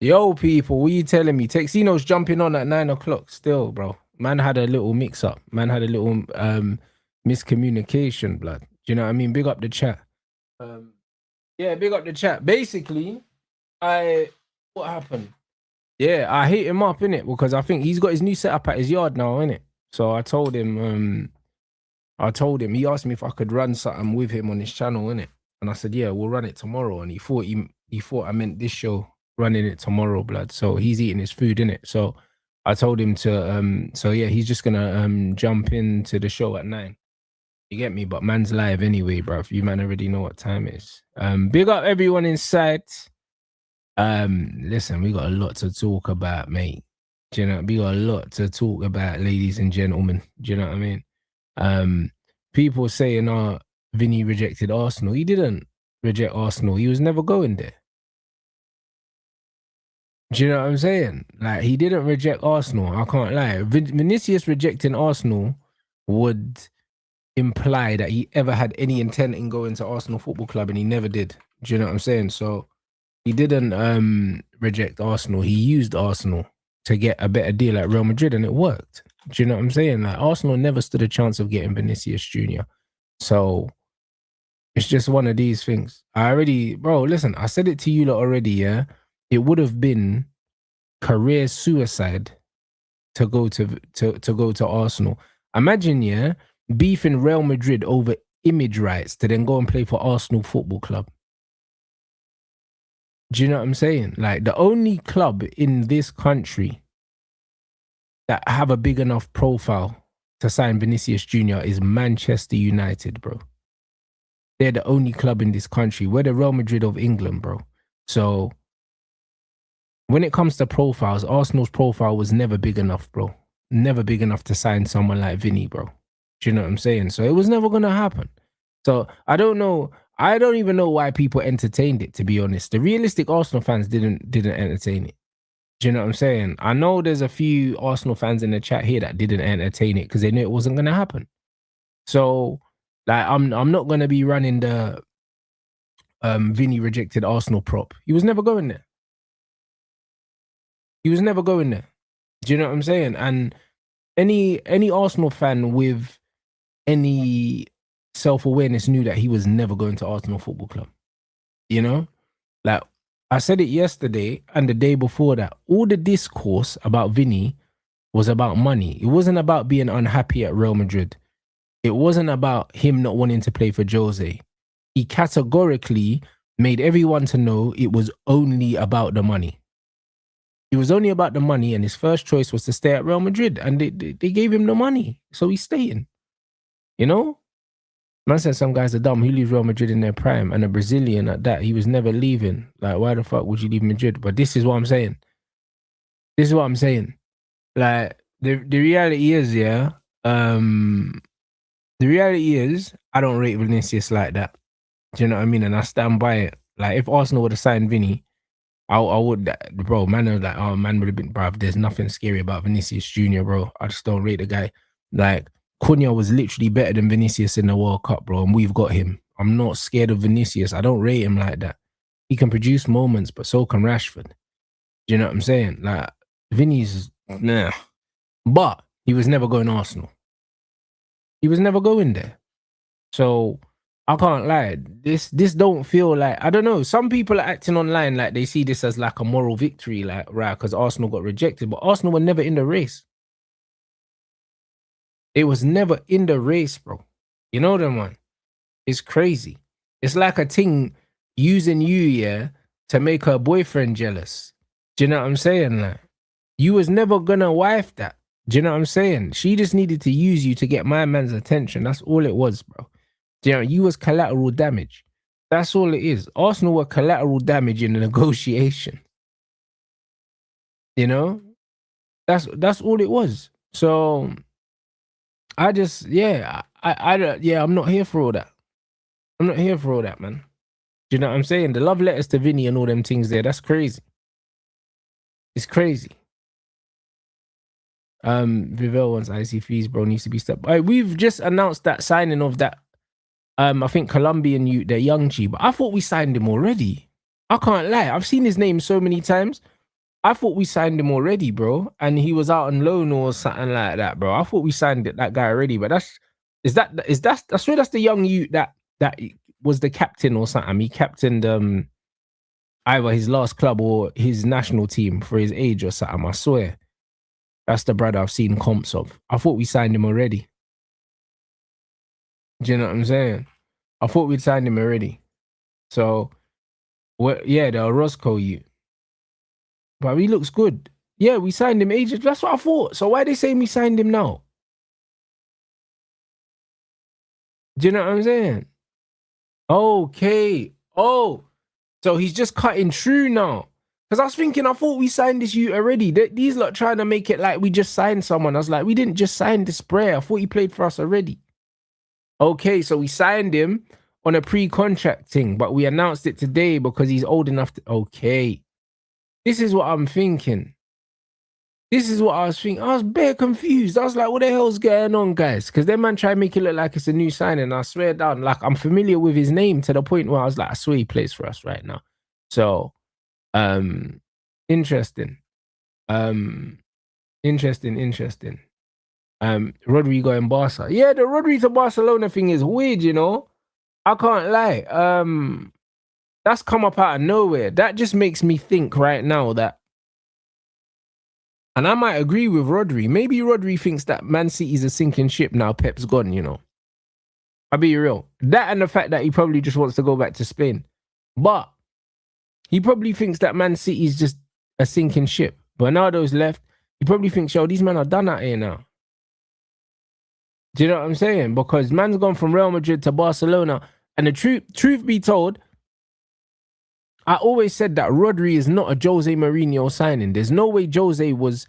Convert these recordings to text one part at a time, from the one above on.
Yo, people, what you telling me? TEKZINHO's jumping on at 9 o'clock still, bro. Man had a little mix up. Man had a little miscommunication, blood. Do you know what I mean? Big up the chat. Yeah, big up the chat. Basically, what happened? Yeah, I hit him up, innit? Because I think he's got his new setup at his yard now, innit? So I told him, he asked me if I could run something with him on his channel, innit? And I said, yeah, we'll run it tomorrow. And he thought I meant this show, running it tomorrow, blood. So he's eating his food, innit? So I told him to so yeah, he's just gonna jump into the show at 9. You get me? But man's live anyway, bro. If you man already know what time it is. Big up everyone inside. Listen, we got a lot to talk about, mate. Do you know? We got a lot to talk about, ladies and gentlemen. Do you know what I mean? People saying, "Oh, Vinny rejected Arsenal." He didn't reject Arsenal. He was never going there. Do you know what I'm saying? Like, he didn't reject Arsenal. I can't lie. Vinicius rejecting Arsenal would imply that he ever had any intent in going to Arsenal Football Club, and he never did. Do you know what I'm saying? So he didn't reject Arsenal. He used Arsenal to get a better deal at Real Madrid, and it worked. Do you know what I'm saying? Like, Arsenal never stood a chance of getting Vinicius Jr. So it's just one of these things. Bro, listen, I said it to you lot already, yeah? It would have been career suicide to go to Arsenal. Imagine, yeah, beefing Real Madrid over image rights to then go and play for Arsenal Football Club. Do you know what I'm saying? Like, the only club in this country that have a big enough profile to sign Vinicius Jr. is Manchester United, bro. They're the only club in this country. We're the Real Madrid of England, bro. So when it comes to profiles, Arsenal's profile was never big enough, bro. Never big enough to sign someone like Vinny, bro. Do you know what I'm saying? So it was never going to happen. So I don't know. I don't even know why people entertained it, to be honest. The realistic Arsenal fans didn't entertain it. Do you know what I'm saying? I know there's a few Arsenal fans in the chat here that didn't entertain it because they knew it wasn't going to happen. So, like, I'm not going to be running the Vinny rejected Arsenal prop. He was never going there. He was never going there. Do you know what I'm saying? And any Arsenal fan with any self-awareness knew that he was never going to Arsenal Football Club. You know? Like, I said it yesterday and the day before that. All the discourse about Vinny was about money. It wasn't about being unhappy at Real Madrid. It wasn't about him not wanting to play for Jose. He categorically made everyone to know it was only about the money. It was only about the money, and his first choice was to stay at Real Madrid, and they gave him the money, so he's staying. You know? Man said some guys are dumb. Who leaves Real Madrid in their prime? And a Brazilian at that, he was never leaving. Like, why the fuck would you leave Madrid? But this is what I'm saying. This is what I'm saying. Like, the reality is, yeah, the reality is, I don't rate Vinicius like that. Do you know what I mean? And I stand by it. Like, if Arsenal would have signed Vinny, I would, bro, man was like, oh, man would have been, bro, there's nothing scary about Vinicius Jr., bro. I just don't rate the guy. Like, Cunha was literally better than Vinicius in the World Cup, bro, and we've got him. I'm not scared of Vinicius. I don't rate him like that. He can produce moments, but so can Rashford. Do you know what I'm saying? Like, Vinny's, nah. But he was never going to Arsenal. He was never going there. So I can't lie. This don't feel like, I don't know. Some people are acting online like they see this as like a moral victory, like, right, because Arsenal got rejected. But Arsenal were never in the race. It was never in the race, bro. You know them, man. It's crazy. It's like a thing using you, yeah, to make her boyfriend jealous. Do you know what I'm saying? Like, you was never gonna wife that. Do you know what I'm saying? She just needed to use you to get my man's attention. That's all it was, bro. Do you know, you was collateral damage. That's all it is. Arsenal were collateral damage in the negotiation. You know? That's all it was. So I just, yeah, I'm not here for all that. I'm not here for all that, man. Do you know what I'm saying? The love letters to Vinny and all them things there, that's crazy. It's crazy. Vivell wants IC fees, bro, needs to be stepped. We've just announced that signing of that, I think Colombian youth, the young G, but I thought we signed him already. I can't lie. I've seen his name so many times. I thought we signed him already, bro, and he was out on loan or something like that, bro. I thought we signed that guy already, but I swear that's the young youth that was the captain or something. He captained either his last club or his national team for his age or something. I swear. That's the brother I've seen comps of. I thought we signed him already. Do you know what I'm saying? I thought we'd signed him already. So, yeah, the Orozco youth. But he looks good. Yeah, we signed him ages. That's what I thought. So why they saying we signed him now? Do you know what I'm saying? Okay. Oh, so he's just cutting through now. Because I was thinking, I thought we signed this youth already. These lot trying to make it like we just signed someone. I was like, we didn't just sign this sprayer. I thought he played for us already. Okay, so we signed him on a pre-contract thing, but we announced it today because he's old enough to... Okay. This is what I'm thinking. This is what I was thinking. I was bare confused. I was like, what the hell's going on, guys? Because that man tried to make it look like it's a new signing. I swear down, like I'm familiar with his name to the point where I was like, I swear he plays for us right now. So, interesting. Interesting. Rodri going Barca. Yeah, the Rodri to Barcelona thing is weird, you know. I can't lie. That's come up out of nowhere. That just makes me think right now that, and I might agree with Rodri. Maybe Rodri thinks that Man City's a sinking ship now. Pep's gone, you know. I'll be real. That and the fact that he probably just wants to go back to Spain. But he probably thinks that Man City's just a sinking ship. Bernardo's left. He probably thinks, yo, these men are done out here now. Do you know what I'm saying? Because man's gone from Real Madrid to Barcelona. And the truth be told, I always said that Rodri is not a Jose Mourinho signing. There's no way Jose was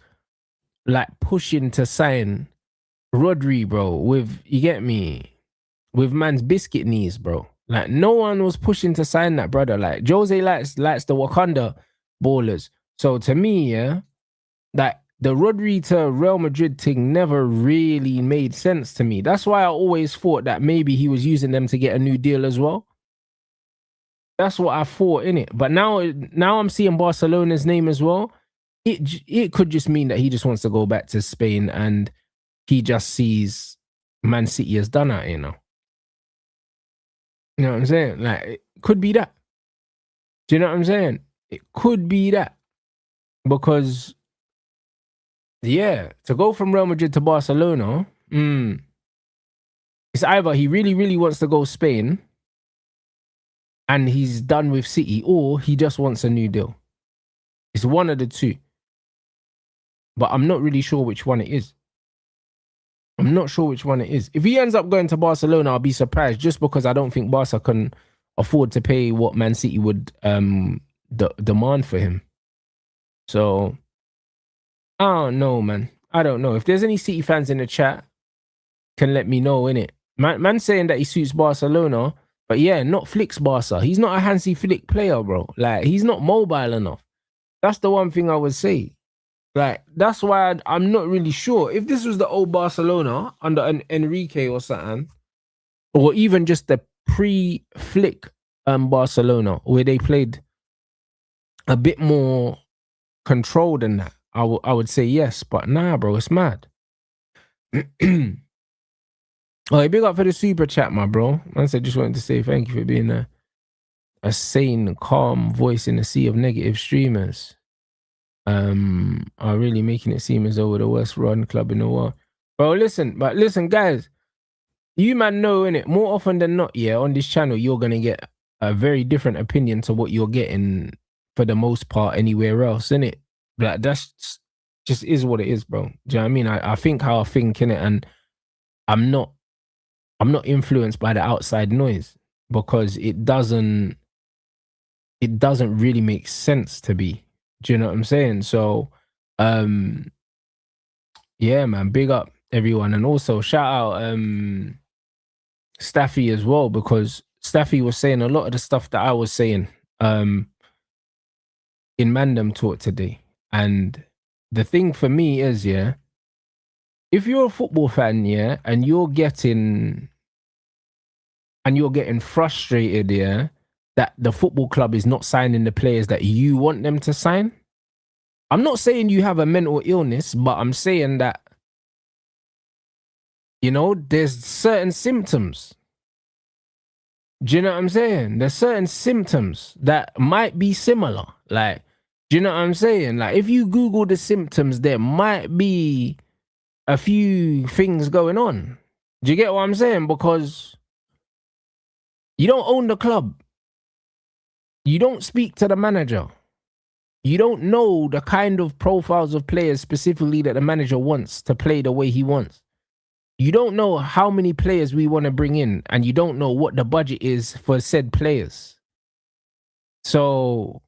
like pushing to sign Rodri, bro, with, you get me, with man's biscuit knees, bro. Like no one was pushing to sign that, brother. Like Jose likes the Wakanda ballers. So to me, yeah, that the Rodri to Real Madrid thing never really made sense to me. That's why I always thought that maybe he was using them to get a new deal as well. That's what I thought, innit? But now I'm seeing Barcelona's name as well. It could just mean that he just wants to go back to Spain and he just sees Man City as done out, you know. You know what I'm saying? Like, it could be that. Do you know what I'm saying? It could be that. Because, yeah, to go from Real Madrid to Barcelona, it's either he really, really wants to go Spain and he's done with City, or he just wants a new deal. It's one of the two. But I'm not really sure which one it is. I'm not sure which one it is. If he ends up going to Barcelona, I'll be surprised, just because I don't think Barca can afford to pay what Man City would demand for him. So, I don't know, man. I don't know. If there's any City fans in the chat, can let me know, innit? Man saying that he suits Barcelona, but yeah, not Flick's Barca. He's not a Hansi Flick player, bro. Like, he's not mobile enough. That's the one thing I would say. Like, that's why I'm not really sure. If this was the old Barcelona under an Enrique or something, or even just the pre-Flick Barcelona, where they played a bit more controlled than that, I would say yes. But nah, bro, it's mad. Oh, big up for the super chat, my bro. I just wanted to say thank you for being a sane, calm voice in a sea of negative streamers. Are really making it seem as though we're the worst run club in the world. Bro, listen, guys, you man know, innit, more often than not, yeah, on this channel, you're gonna get a very different opinion to what you're getting for the most part anywhere else, innit? Like, that's just is what it is, bro. Do you know what I mean? I think how I think, innit, and I'm not influenced by the outside noise, because it doesn't really make sense to be. Do you know what I'm saying? So, yeah, man, big up everyone. And also shout out Staffy as well, because Staffy was saying a lot of the stuff that I was saying in Mandem Talk today. And the thing for me is, yeah, if you're a football fan, yeah, and you're getting frustrated, yeah, that the football club is not signing the players that you want them to sign, I'm not saying you have a mental illness, but I'm saying that, you know, there's certain symptoms. Do you know what I'm saying? There's certain symptoms that might be similar. Like, do you know what I'm saying? Like, if you Google the symptoms, there might be a few things going on. Do you get what I'm saying? Because you don't own the club. You don't speak to the manager. You don't know the kind of profiles of players specifically that the manager wants to play the way he wants. You don't know how many players we want to bring in, and you don't know what the budget is for said players. So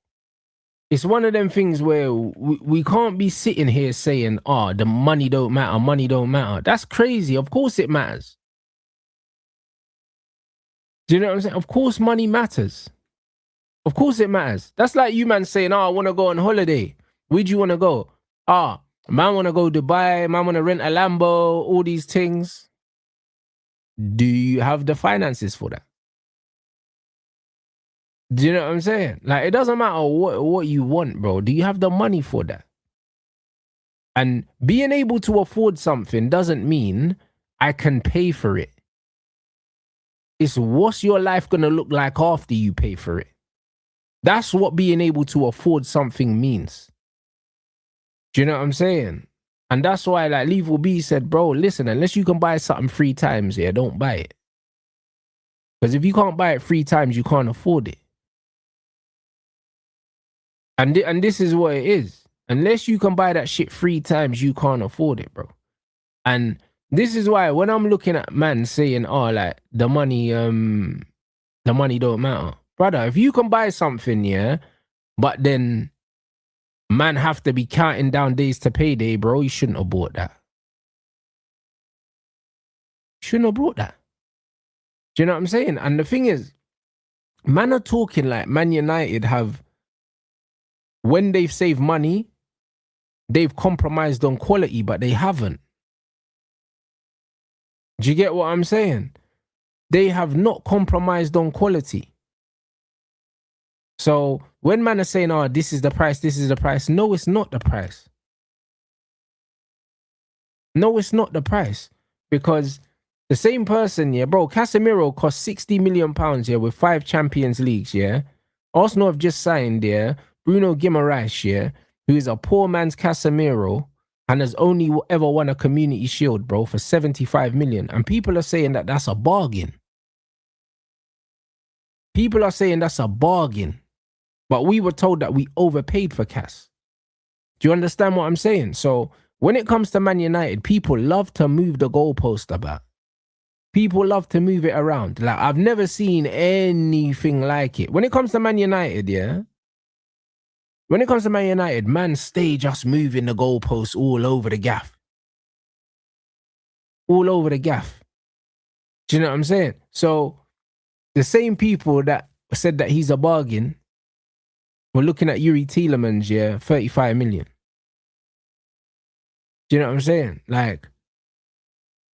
it's one of them things where we can't be sitting here saying, oh, the money don't matter, money don't matter. That's crazy. Of course it matters. Do you know what I'm saying? Of course money matters. Of course it matters. That's like you man saying, oh, I want to go on holiday. Where'd you want to go? Ah, man want to go Dubai, man want to rent a Lambo, all these things. Do you have the finances for that? Do you know what I'm saying? Like, it doesn't matter what you want, bro. Do you have the money for that? And being able to afford something doesn't mean I can pay for it. It's what's your life going to look like after you pay for it. That's what being able to afford something means. Do you know what I'm saying? And that's why, like, Lethal B said, bro, listen, unless you can buy something 3 times, yeah, don't buy it. Because if you can't buy it 3 times, you can't afford it. And this is what it is. Unless you can buy that shit 3 times, you can't afford it, bro. And this is why when I'm looking at man saying, oh, like, the money don't matter. Brother, if you can buy something, yeah, but then man have to be counting down days to payday, bro, you shouldn't have bought that. Shouldn't have bought that. Do you know what I'm saying? And the thing is, man are talking like Man United have, when they've saved money, they've compromised on quality, but they haven't. Do you get what I'm saying? They have not compromised on quality. So when man are saying, oh, this is the price, no, it's not the price. No, it's not the price. Because the same person, yeah, bro, Casemiro cost £60 million, yeah, with 5 Champions Leagues, yeah. Arsenal have just signed, yeah, Bruno Guimaraes, yeah, who is a poor man's Casemiro and has only ever won a Community Shield, bro, for 75 million. And people are saying that that's a bargain. People are saying that's a bargain. But we were told that we overpaid for Cass. Do you understand what I'm saying? So when it comes to Man United, people love to move the goalpost about. People love to move it around. Like, I've never seen anything like it. When it comes to Man United, yeah? When it comes to Man United, man stay just moving the goalposts all over the gaff. All over the gaff. Do you know what I'm saying? So the same people that said that he's a bargain, we're looking at Yuri Tielemans, yeah, 35 million. Do you know what I'm saying? Like,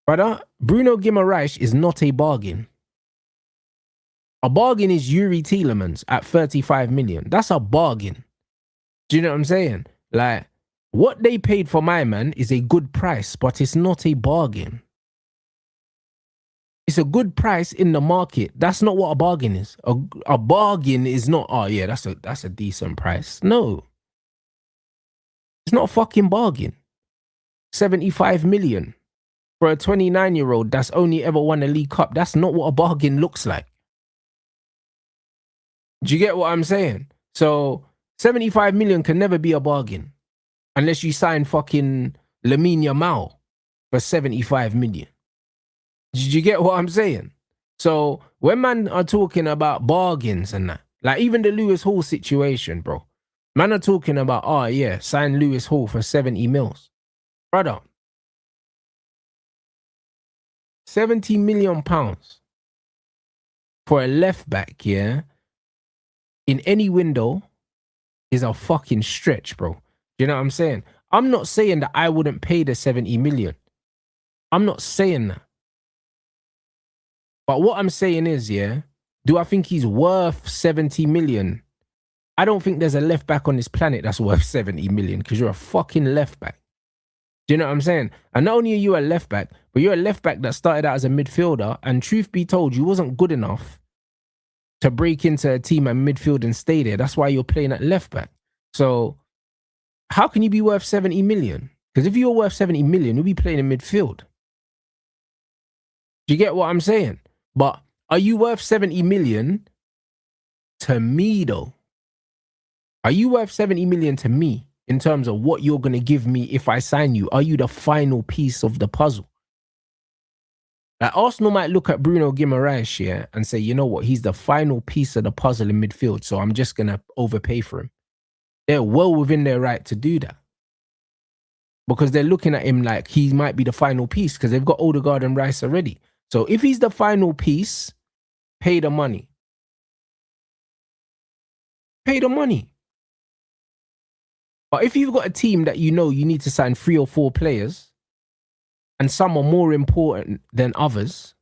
brother, Bruno Guimaraes is not a bargain. A bargain is Yuri Tielemans at 35 million. That's a bargain. Do you know what I'm saying? Like, what they paid for my man is a good price, but it's not a bargain. It's a good price in the market. That's not what a bargain is. A bargain is not, oh yeah, that's a decent price. No. It's not a fucking bargain. 75 million for a 29-year-old that's only ever won a League Cup. That's not what a bargain looks like. Do you get what I'm saying? So 75 million can never be a bargain unless you sign fucking Lamine Yamal for 75 million. Did you get what I'm saying? So when man are talking about bargains and that, like even the Lewis Hall situation, bro, man are talking about, oh yeah, sign Lewis Hall for 70 mils. Brother, 70 million pounds for a left back, yeah, in any window is a fucking stretch, bro. You know what I'm saying? I'm not saying that I wouldn't pay the 70 million. I'm not saying that. But what I'm saying is, yeah, do I think he's worth 70 million I don't think there's a left back on this planet that's worth 70 million because you're a fucking left back. Do you know what I'm saying? And not only are you a left back, but you're a left back that started out as a midfielder. And truth be told, you wasn't good enough to break into a team at midfield and stay there. That's why you're playing at left back. So how can you be worth 70 million? Because if you're worth 70 million, you'll be playing in midfield. Do you get what I'm saying? But are you worth 70 million to me, though? Are you worth 70 million to me in terms of what you're going to give me if I sign you? Are you the final piece of the puzzle? Like Arsenal might look at Bruno Guimaraes here and say, you know what, he's the final piece of the puzzle in midfield, so I'm just going to overpay for him. They're well within their right to do that. Because they're looking at him like he might be the final piece because they've got Odegaard and Rice already. So if he's the final piece, pay the money. Pay the money. But if you've got a team that you know you need to sign 3 or 4 players and some are more important than others,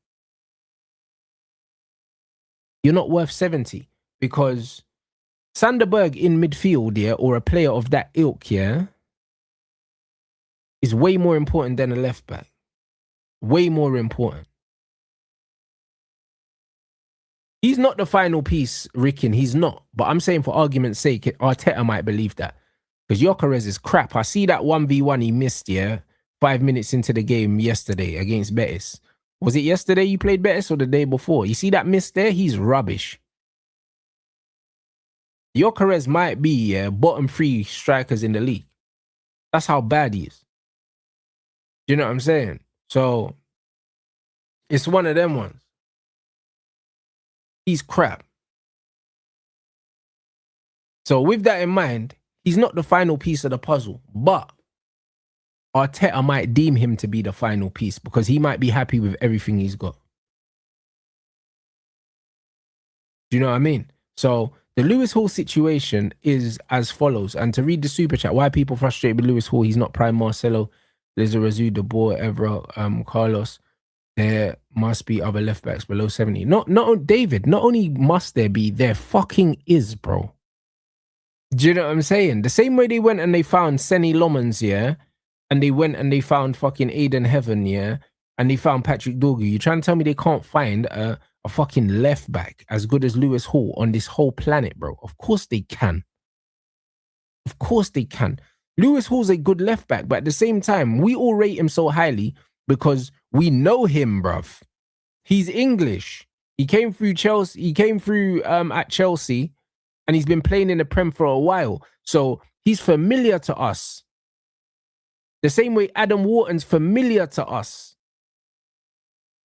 you're not worth 70 because Sanderberg in midfield, yeah, or a player of that ilk, yeah, is way more important than a left back. Way more important. He's not the final piece, Rickin. He's not. But I'm saying for argument's sake, Arteta might believe that. Because Gyökeres is crap. I see that 1v1 he missed, yeah, 5 minutes into the game yesterday against Betis. Was it yesterday you played Betis or the day before? You see that miss there? He's rubbish. Gyökeres might be bottom 3 strikers in the league. That's how bad he is. Do you know what I'm saying? So, it's one of them ones. He's crap. So, with that in mind, he's not the final piece of the puzzle, but Arteta might deem him to be the final piece because he might be happy with everything he's got. Do you know what I mean? So, the Lewis Hall situation is as follows. And to read the super chat, why people frustrated with Lewis Hall, he's not prime Marcelo, Lizarazu, De Boer, Evra, Carlos. There must be other left backs below 70. Not David, not only must there be, there fucking is, bro. Do you know what I'm saying? The same way they went and they found Senny Lomans, yeah? And they went and they found fucking Aiden Heaven, yeah? And they found Patrick Dorgu. You're trying to tell me they can't find a fucking left back as good as Lewis Hall on this whole planet, bro? Of course they can. Of course they can. Lewis Hall's a good left back, but at the same time, we all rate him so highly because we know him, bruv. He's English. He came through Chelsea. He came through at Chelsea, and he's been playing in the Prem for a while. So he's familiar to us. The same way Adam Wharton's familiar to us.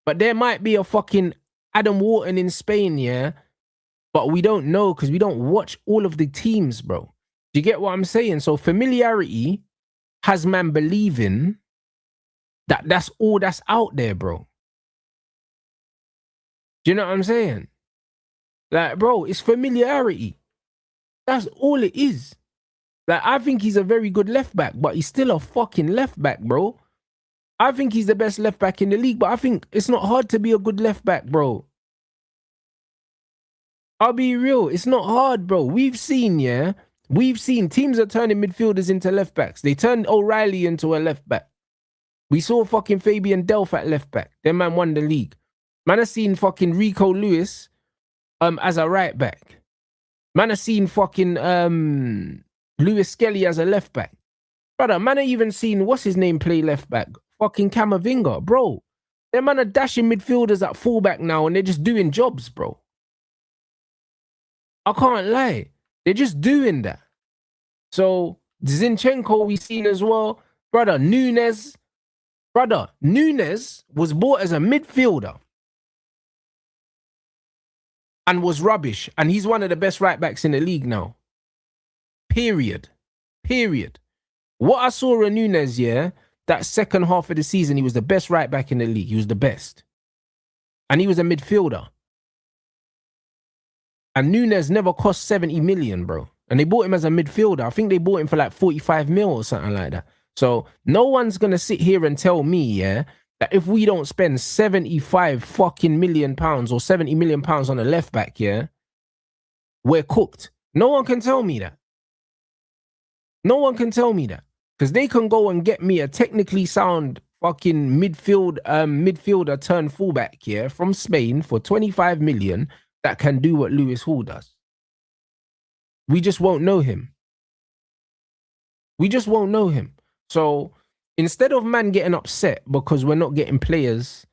But there might be a fucking Adam Wharton in Spain, yeah? But we don't know because we don't watch all of the teams, bro. Do you get what I'm saying? So familiarity has man believing that that's all that's out there, bro. Do you know what I'm saying? Like, bro, it's familiarity. That's all it is. Like, I think he's a very good left back, but he's still a fucking left back, bro. I think he's the best left back in the league, but I think it's not hard to be a good left back, bro. I'll be real. It's not hard, bro. We've seen, yeah? We've seen teams are turning midfielders into left backs. They turned O'Reilly into a left back. We saw fucking Fabian Delph at left back. That man won the league. Man has seen fucking Rico Lewis as a right back. Man has seen fucking Lewis Skelly as a left back. Brother, man, I even seen what's his name play left back. Fucking Camavinga, bro. Them man are dashing midfielders at fullback now and they're just doing jobs, bro. I can't lie. They're just doing that. So, Zinchenko we seen as well. Brother, Nunes was bought as a midfielder and was rubbish. And he's one of the best right backs in the league now. Period. What I saw in Nunes, yeah, that second half of the season, he was the best right back in the league. He was the best. And he was a midfielder. And Nunes never cost 70 million, bro. And they bought him as a midfielder. I think they bought him for like 45 mil or something like that. So no one's going to sit here and tell me, yeah, that if we don't spend 75 fucking million pounds or 70 million pounds on a left back, yeah, we're cooked. No one can tell me that. No one can tell me that. Because they can go and get me a technically sound fucking midfielder turned fullback here from Spain for 25 million that can do what Lewis Hall does. We just won't know him. We just won't know him. So instead of man getting upset because we're not getting players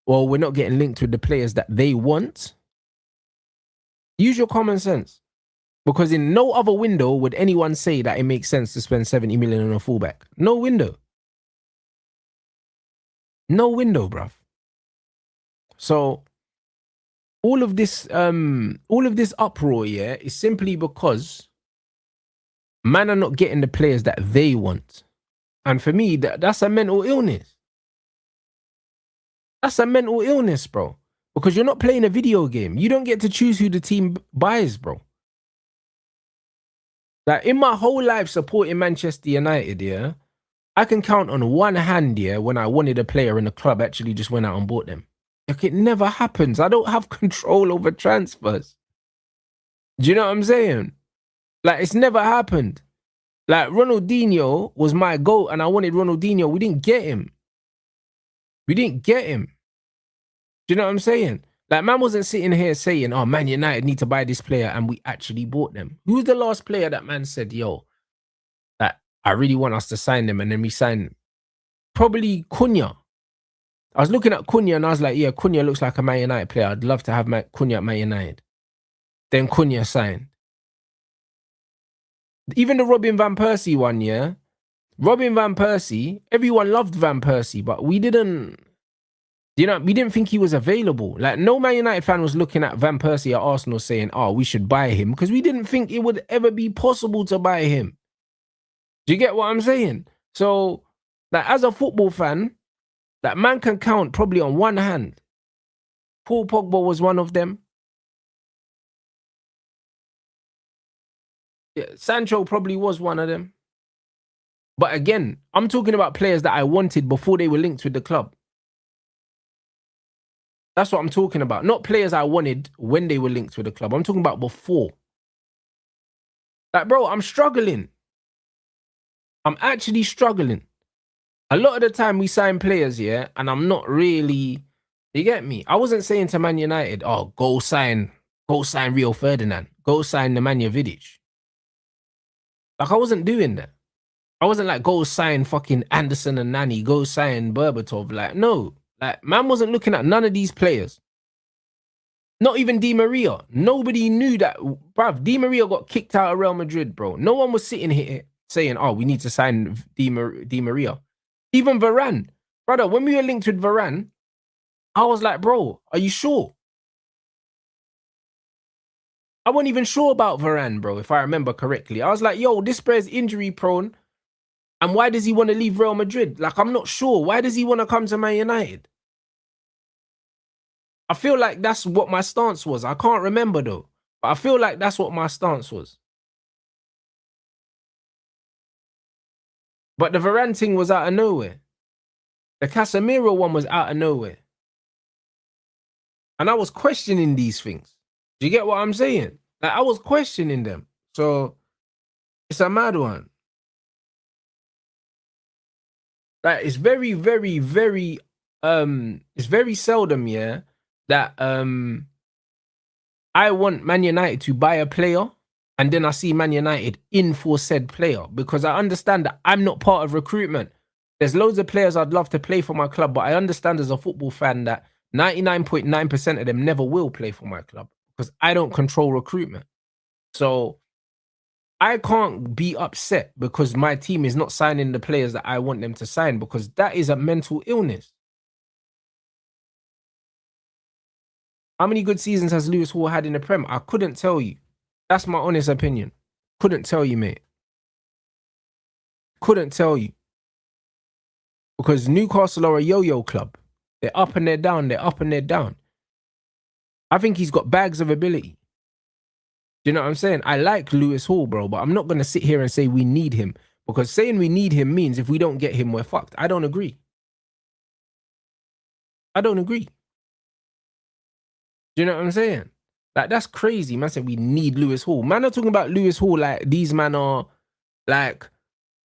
or we're not getting linked with the players that they want, use your common sense. Because in no other window would anyone say that it makes sense to spend 70 million on a fullback. No window. No window, bruv. So all of this uproar, yeah, is simply because man are not getting the players that they want. And for me, that's a mental illness. That's a mental illness, bro. Because you're not playing a video game. You don't get to choose who the team buys, bro. Like in my whole life supporting Manchester United, yeah, I can count on one hand, yeah, when I wanted a player and the club actually just went out and bought them. Like it never happens. I don't have control over transfers. Do you know what I'm saying? Like it's never happened. Like Ronaldinho was my goal and I wanted Ronaldinho. We didn't get him. We didn't get him. Do you know what I'm saying? Like man wasn't sitting here saying, oh, Man United need to buy this player and we actually bought them. Who's the last player that man said, yo, that I really want us to sign them and then we signed? Probably Cunha. I was looking at Cunha and I was like, yeah, Cunha looks like a Man United player. I'd love to have Cunha at Man United. Then Cunha signed. Even the Robin Van Persie one, yeah? Robin Van Persie, everyone loved Van Persie, but we didn't think he was available. Like no Man United fan was looking at Van Persie at Arsenal saying, oh, we should buy him because we didn't think it would ever be possible to buy him. Do you get what I'm saying? So, like as a football fan, that man can count probably on one hand. Paul Pogba was one of them. Yeah, Sancho probably was one of them. But again, I'm talking about players that I wanted before they were linked with the club. That's what I'm talking about. Not players I wanted when they were linked with the club. I'm talking about before. Like, bro, I'm struggling. I'm actually struggling. A lot of the time we sign players, yeah, and I'm not really, you get me? I wasn't saying to Man United, oh, go sign Rio Ferdinand. Go sign Nemanja Vidic. Like, I wasn't doing that. I wasn't like, go sign fucking Anderson and Nani. Go sign Berbatov. Like, no. Like, man wasn't looking at none of these players. Not even Di Maria. Nobody knew that, bruv. Di Maria got kicked out of Real Madrid, bro. No one was sitting here saying, oh, we need to sign Di Maria. Even Varane. Brother, when we were linked with Varane, I was like, bro, are you sure? I wasn't even sure about Varane, bro, if I remember correctly. I was like, yo, this player's injury prone. And why does he want to leave Real Madrid? Like, I'm not sure. Why does he want to come to Man United? I feel like that's what my stance was. I can't remember, though. But I feel like that's what my stance was. But the Varane thing was out of nowhere. The Casemiro one was out of nowhere. And I was questioning these things. Do you get what I'm saying? Like, I was questioning them. So, it's a mad one. Like, it's very, very, very, it's very seldom, yeah, that I want Man United to buy a player and then I see Man United in for said player because I understand that I'm not part of recruitment. There's loads of players I'd love to play for my club, but I understand as a football fan that 99.9% of them never will play for my club because I don't control recruitment. So I can't be upset because my team is not signing the players that I want them to sign because that is a mental illness. How many good seasons has Lewis Hall had in the Prem? I couldn't tell you. That's my honest opinion. Couldn't tell you, mate. Couldn't tell you. Because Newcastle are a yo-yo club. They're up and they're down. They're up and they're down. I think he's got bags of ability. Do you know what I'm saying? I like Lewis Hall, bro, but I'm not going to sit here and say we need him. Because saying we need him means if we don't get him, we're fucked. I don't agree. I don't agree. Do you know what I'm saying? Like, that's crazy. Man said we need Lewis Hall. Man are talking about Lewis Hall like these man are like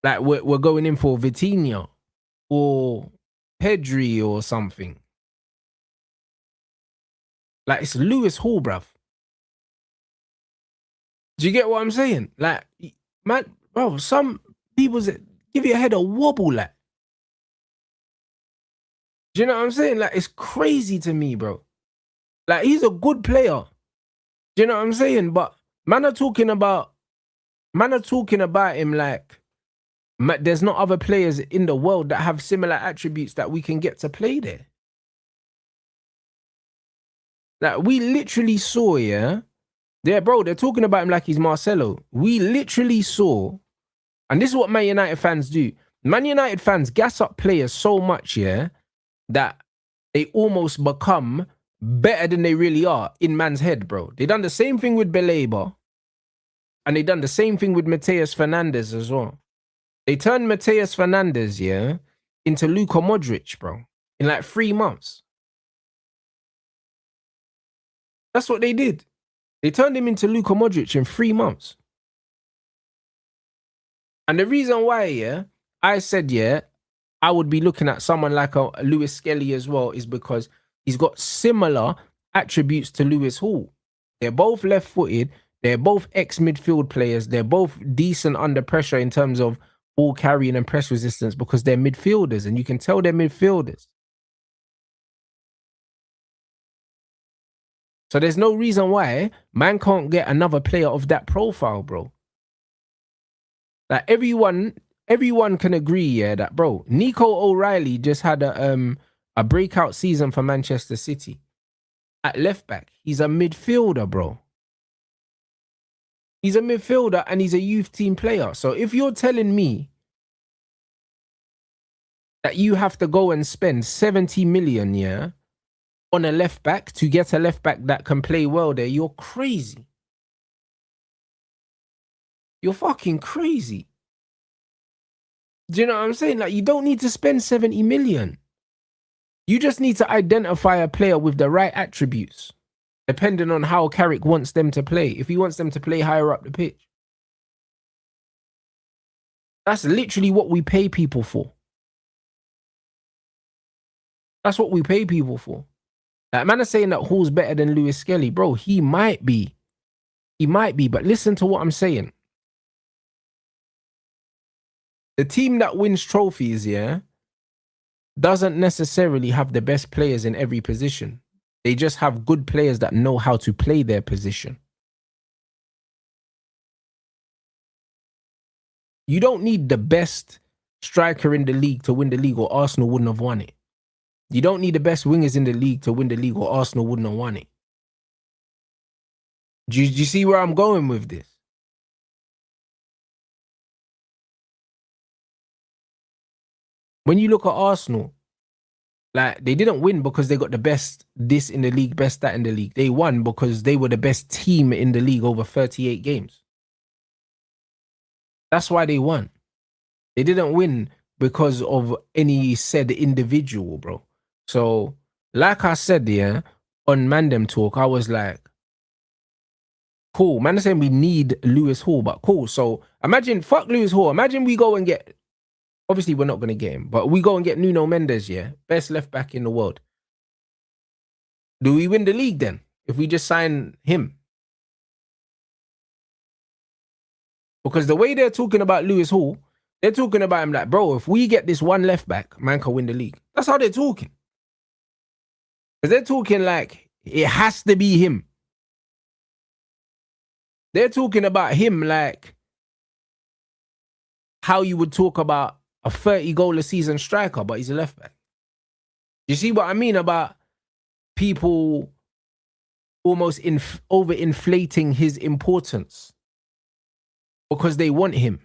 we're going in for Vitinha or Pedri or something. Like, it's Lewis Hall, bruv. Do you get what I'm saying? Like, man, bro, some people give your head a wobble, like. Do you know what I'm saying? Like, it's crazy to me, bro. Like, he's a good player. Do you know what I'm saying? But man are talking about him like there's not other players in the world that have similar attributes that we can get to play there. Like, we literally saw, yeah, bro, they're talking about him like he's Marcelo. We literally saw, and this is what Man United fans do. Man United fans gas up players so much, yeah, that they almost become better than they really are in man's head, bro. They done the same thing with Beleba, and they done the same thing with Mateus Fernandes as well. They turned Mateus Fernandes, yeah, into Luka Modric, bro, in like 3 months. That's what they did. They turned him into Luka Modric in 3 months. And the reason why, yeah, I said, yeah, I would be looking at someone like a Lewis Skelly as well is because he's got similar attributes to Lewis Hall. They're both left-footed. They're both ex-midfield players. They're both decent under pressure in terms of ball carrying and press resistance because they're midfielders, and you can tell they're midfielders. So there's no reason why man can't get another player of that profile, bro. Like, everyone can agree, yeah, that, bro, Nico O'Reilly just had a breakout season for Manchester City. At left back, he's a midfielder, bro. He's a midfielder and he's a youth team player. So if you're telling me that you have to go and spend 70 million, yeah, on a left back to get a left back that can play well there, you're crazy. You're fucking crazy. Do you know what I'm saying? Like, you don't need to spend 70 million. You just need to identify a player with the right attributes, depending on how Carrick wants them to play. If he wants them to play higher up the pitch. That's literally what we pay people for. That's what we pay people for. Like, man is saying that Hall's better than Lewis Skelly. Bro, he might be. He might be, but listen to what I'm saying. The team that wins trophies, yeah, doesn't necessarily have the best players in every position. They just have good players that know how to play their position. You don't need the best striker in the league to win the league, or Arsenal wouldn't have won it. You don't need the best wingers in the league to win the league, or Arsenal wouldn't have won it. Do you see where I'm going with this? When you look at Arsenal, like, they didn't win because they got the best this in the league, best that in the league. They won because they were the best team in the league over 38 games. That's why they won. They didn't win because of any said individual, bro. So, like I said, yeah, on Mandem Talk, I was like, cool. Man is saying we need Lewis Hall, but cool. So imagine, fuck Lewis Hall. Imagine we go and get, obviously we're not going to get him, but we go and get Nuno Mendes, yeah, best left back in the world. Do we win the league then if we just sign him? Because the way they're talking about Lewis Hall, they're talking about him like, bro, if we get this one left back, man can win the league. That's how they're talking. Because they're talking like it has to be him. They're talking about him like how you would talk about a 30-goal-a-season striker, but he's a left back. You see what I mean about people almost overinflating his importance because they want him.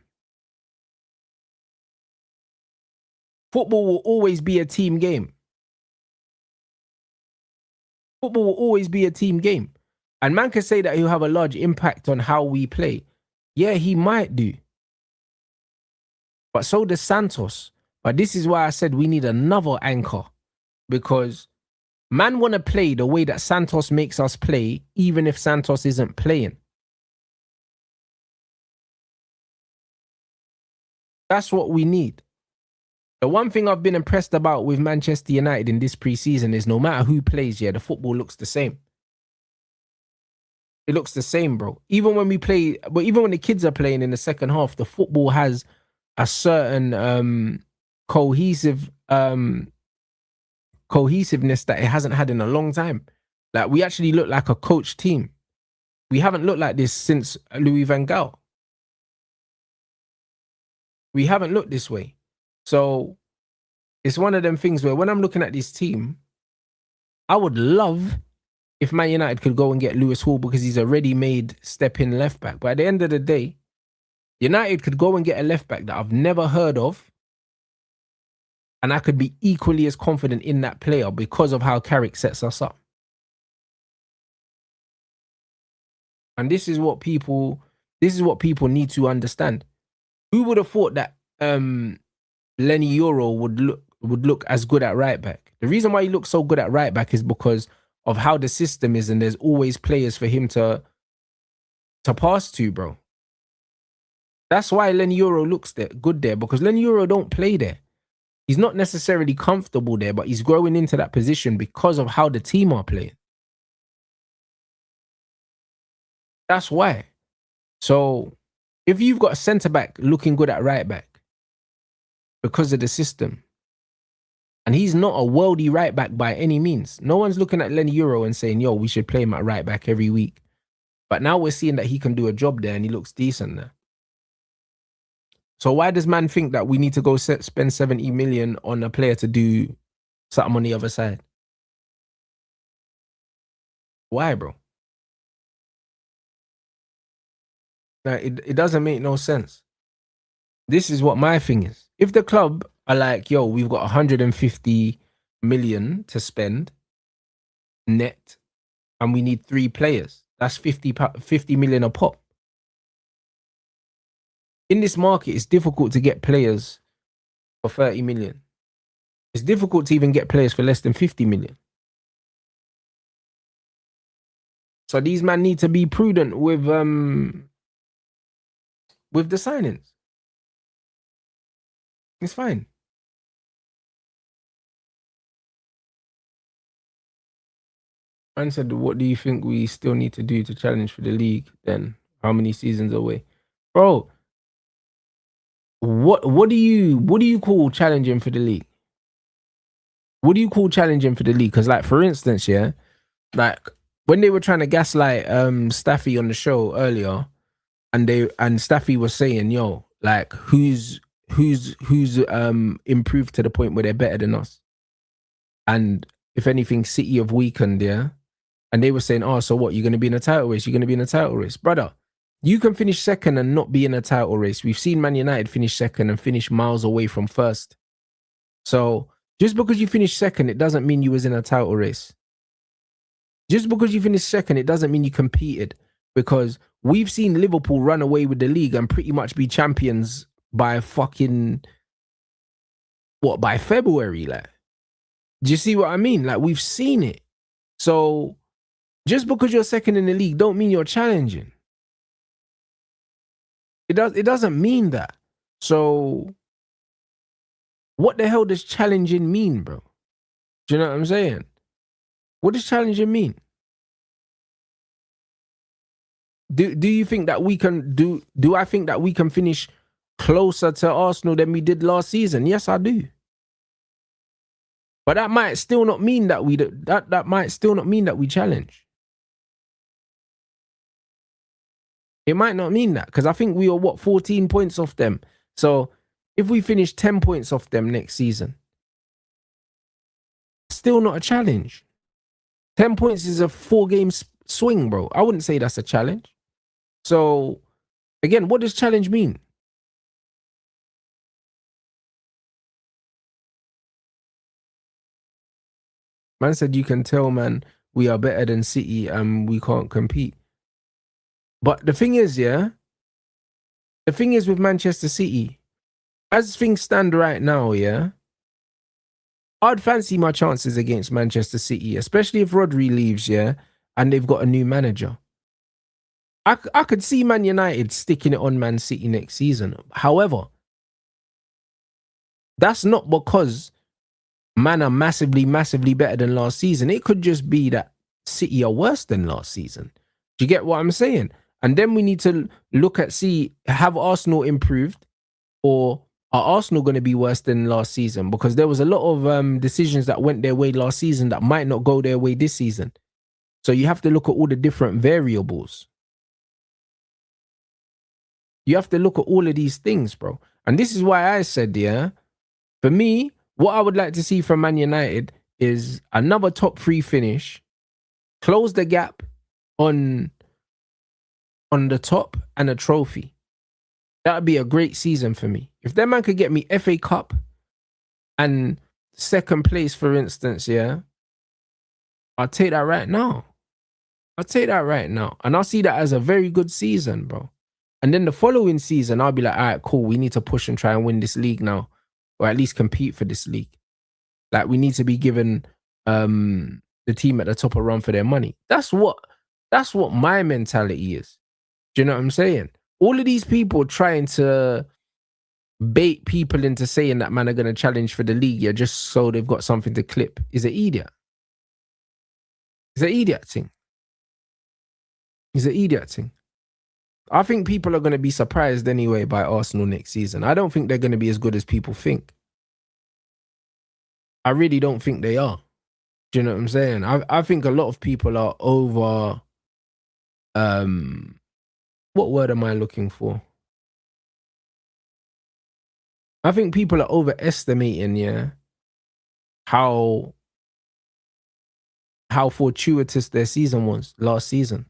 Football will always be a team game. Football will always be a team game. And man can say that he'll have a large impact on how we play. Yeah, he might do. But so does Santos. But this is why I said we need another anchor. Because Man want to play the way that Santos makes us play, even if Santos isn't playing. That's what we need. The one thing I've been impressed about with Manchester United in this preseason is no matter who plays, yeah, the football looks the same. It looks the same, bro. Even when we play, but even when the kids are playing in the second half, the football has a certain cohesive cohesiveness that it hasn't had in a long time. Like, we actually look like a coach team. We haven't looked like this since Louis van Gaal. We haven't looked this way. So it's one of them things where when I'm looking at this team, I would love if Man United could go and get Lewis Hall because he's a ready-made step-in left back. But at the end of the day, United could go and get a left back that I've never heard of, and I could be equally as confident in that player because of how Carrick sets us up. And this is what people need to understand. Who would have thought that Lenny Euro would look as good at right back? The reason why he looks so good at right back is because of how the system is, and there's always players for him to pass to, bro. That's why Lenny Euro looks good there, because Lenny Euro don't play there. He's not necessarily comfortable there, but he's growing into that position because of how the team are playing. That's why. So if you've got a centre-back looking good at right back because of the system, and he's not a worldy right back by any means, no one's looking at Lenny Euro and saying, yo, we should play him at right back every week. But now we're seeing that he can do a job there and he looks decent there. So why does man think that we need to go spend 70 million on a player to do something on the other side? Why, bro? Like, it doesn't make no sense. This is what my thing is. If the club are like, yo, we've got 150 million to spend net and we need 3 players, that's 50 million a pop. In this market, it's difficult to get players for 30 million. It's difficult to even get players for less than 50 million. So these men need to be prudent with the signings. It's fine. Man said, what do you think we still need to do to challenge for the league then? How many seasons away? Bro, what do you call challenging for the league? What do you call challenging for the league? Because, like, for instance, yeah, like when they were trying to gaslight Staffy on the show earlier, and Staffy was saying, yo, like, who's improved to the point where they're better than us? And if anything, City have weakened, yeah. And they were saying, oh, so what? You're going to be in a title race? You're going to be in a title race? Brother, you can finish second and not be in a title race. We've seen Man United finish second and finish miles away from first. So just because you finished second, it doesn't mean you was in a title race. Just because you finished second, it doesn't mean you competed. Because we've seen Liverpool run away with the league and pretty much be champions by by February, like. Do you see what I mean? Like, we've seen it. So just because you're second in the league don't mean you're challenging. It doesn't mean that. So what the hell does challenging mean, bro? Do you know what I'm saying? What does challenging mean? Do you think that we can do I think that we can finish closer to Arsenal than we did last season? Yes, I do. But that might still not mean that that might still not mean that we challenge. It might not mean that, because I think we are 14 points off them. So if we finish 10 points off them next season, still not a challenge. 10 points is a 4-game swing, bro. I wouldn't say that's a challenge. So again, what does challenge mean? Man said, you can tell, man, we are better than City and we can't compete. But the thing is, yeah, the thing is with Manchester City, as things stand right now, yeah, I'd fancy my chances against Manchester City, especially if Rodri leaves, yeah, and they've got a new manager. I could see Man United sticking it on Man City next season. However, that's not because Man are massively, massively better than last season. It could just be that City are worse than last season. Do you get what I'm saying? And then we need to look at, have Arsenal improved, or are Arsenal going to be worse than last season? Because there was a lot of decisions that went their way last season that might not go their way this season. So you have to look at all the different variables. You have to look at all of these things, bro. And this is why I said, yeah, for me, what I would like to see from Man United is another top 3 finish, close the gap on the top, and a trophy. That would be a great season for me. If that man could get me FA Cup and second place, for instance, yeah, I'll take that right now. I'll take that right now. And I'll see that as a very good season, bro. And then the following season, I'll be like, all right, cool. We need to push and try and win this league now, or at least compete for this league. Like, we need to be given the team at the top a run for their money. That's what my mentality is. Do you know what I'm saying? All of these people trying to bait people into saying that man are going to challenge for the league, yeah, just so they've got something to clip, is an idiot. It's an idiot thing. It's an idiot thing. I think people are going to be surprised anyway by Arsenal next season. I don't think they're going to be as good as people think. I really don't think they are. Do you know what I'm saying? I think a lot of people are over... what word am I looking for? I think people are overestimating, yeah, how fortuitous their season was last season.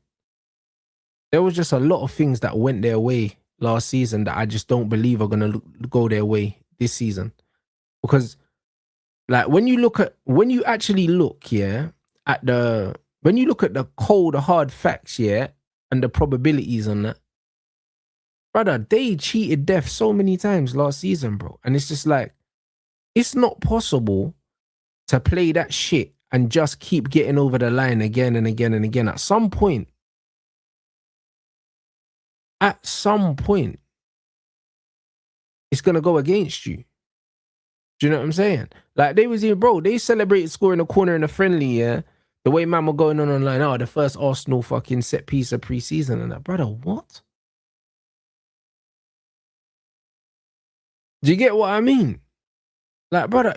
There was just a lot of things that went their way last season that I just don't believe are going to go their way this season. Because, like, when you actually look, yeah, when you look at the cold, hard facts, yeah, and the probabilities on that, brother, they cheated death so many times last season, bro. And it's just like, it's not possible to play that shit and just keep getting over the line again and again and again. At some point, it's going to go against you. Do you know what I'm saying? Like, they was here, bro, they celebrated scoring a corner in a friendly, yeah? The way man were going on online, oh, the first Arsenal fucking set piece of pre-season and that. Brother, what? Do you get what I mean? Like, brother,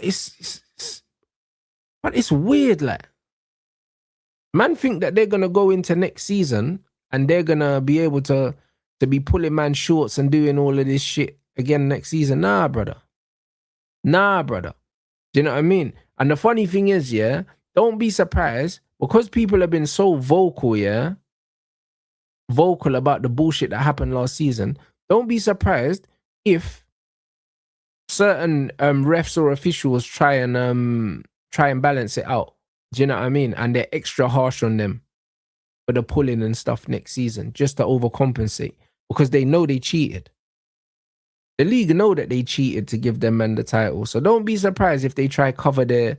but it's weird, like. Man think that they're going to go into next season and they're going to be able to be pulling man shorts and doing all of this shit again next season. Nah, brother. Nah, brother. Do you know what I mean? And the funny thing is, yeah, don't be surprised, because people have been so vocal, yeah, vocal about the bullshit that happened last season. Don't be surprised if certain refs or officials try and balance it out. Do you know what I mean? And they're extra harsh on them for the pulling and stuff next season, just to overcompensate, because they know they cheated. The league know that they cheated to give them man the title. So don't be surprised if they try cover their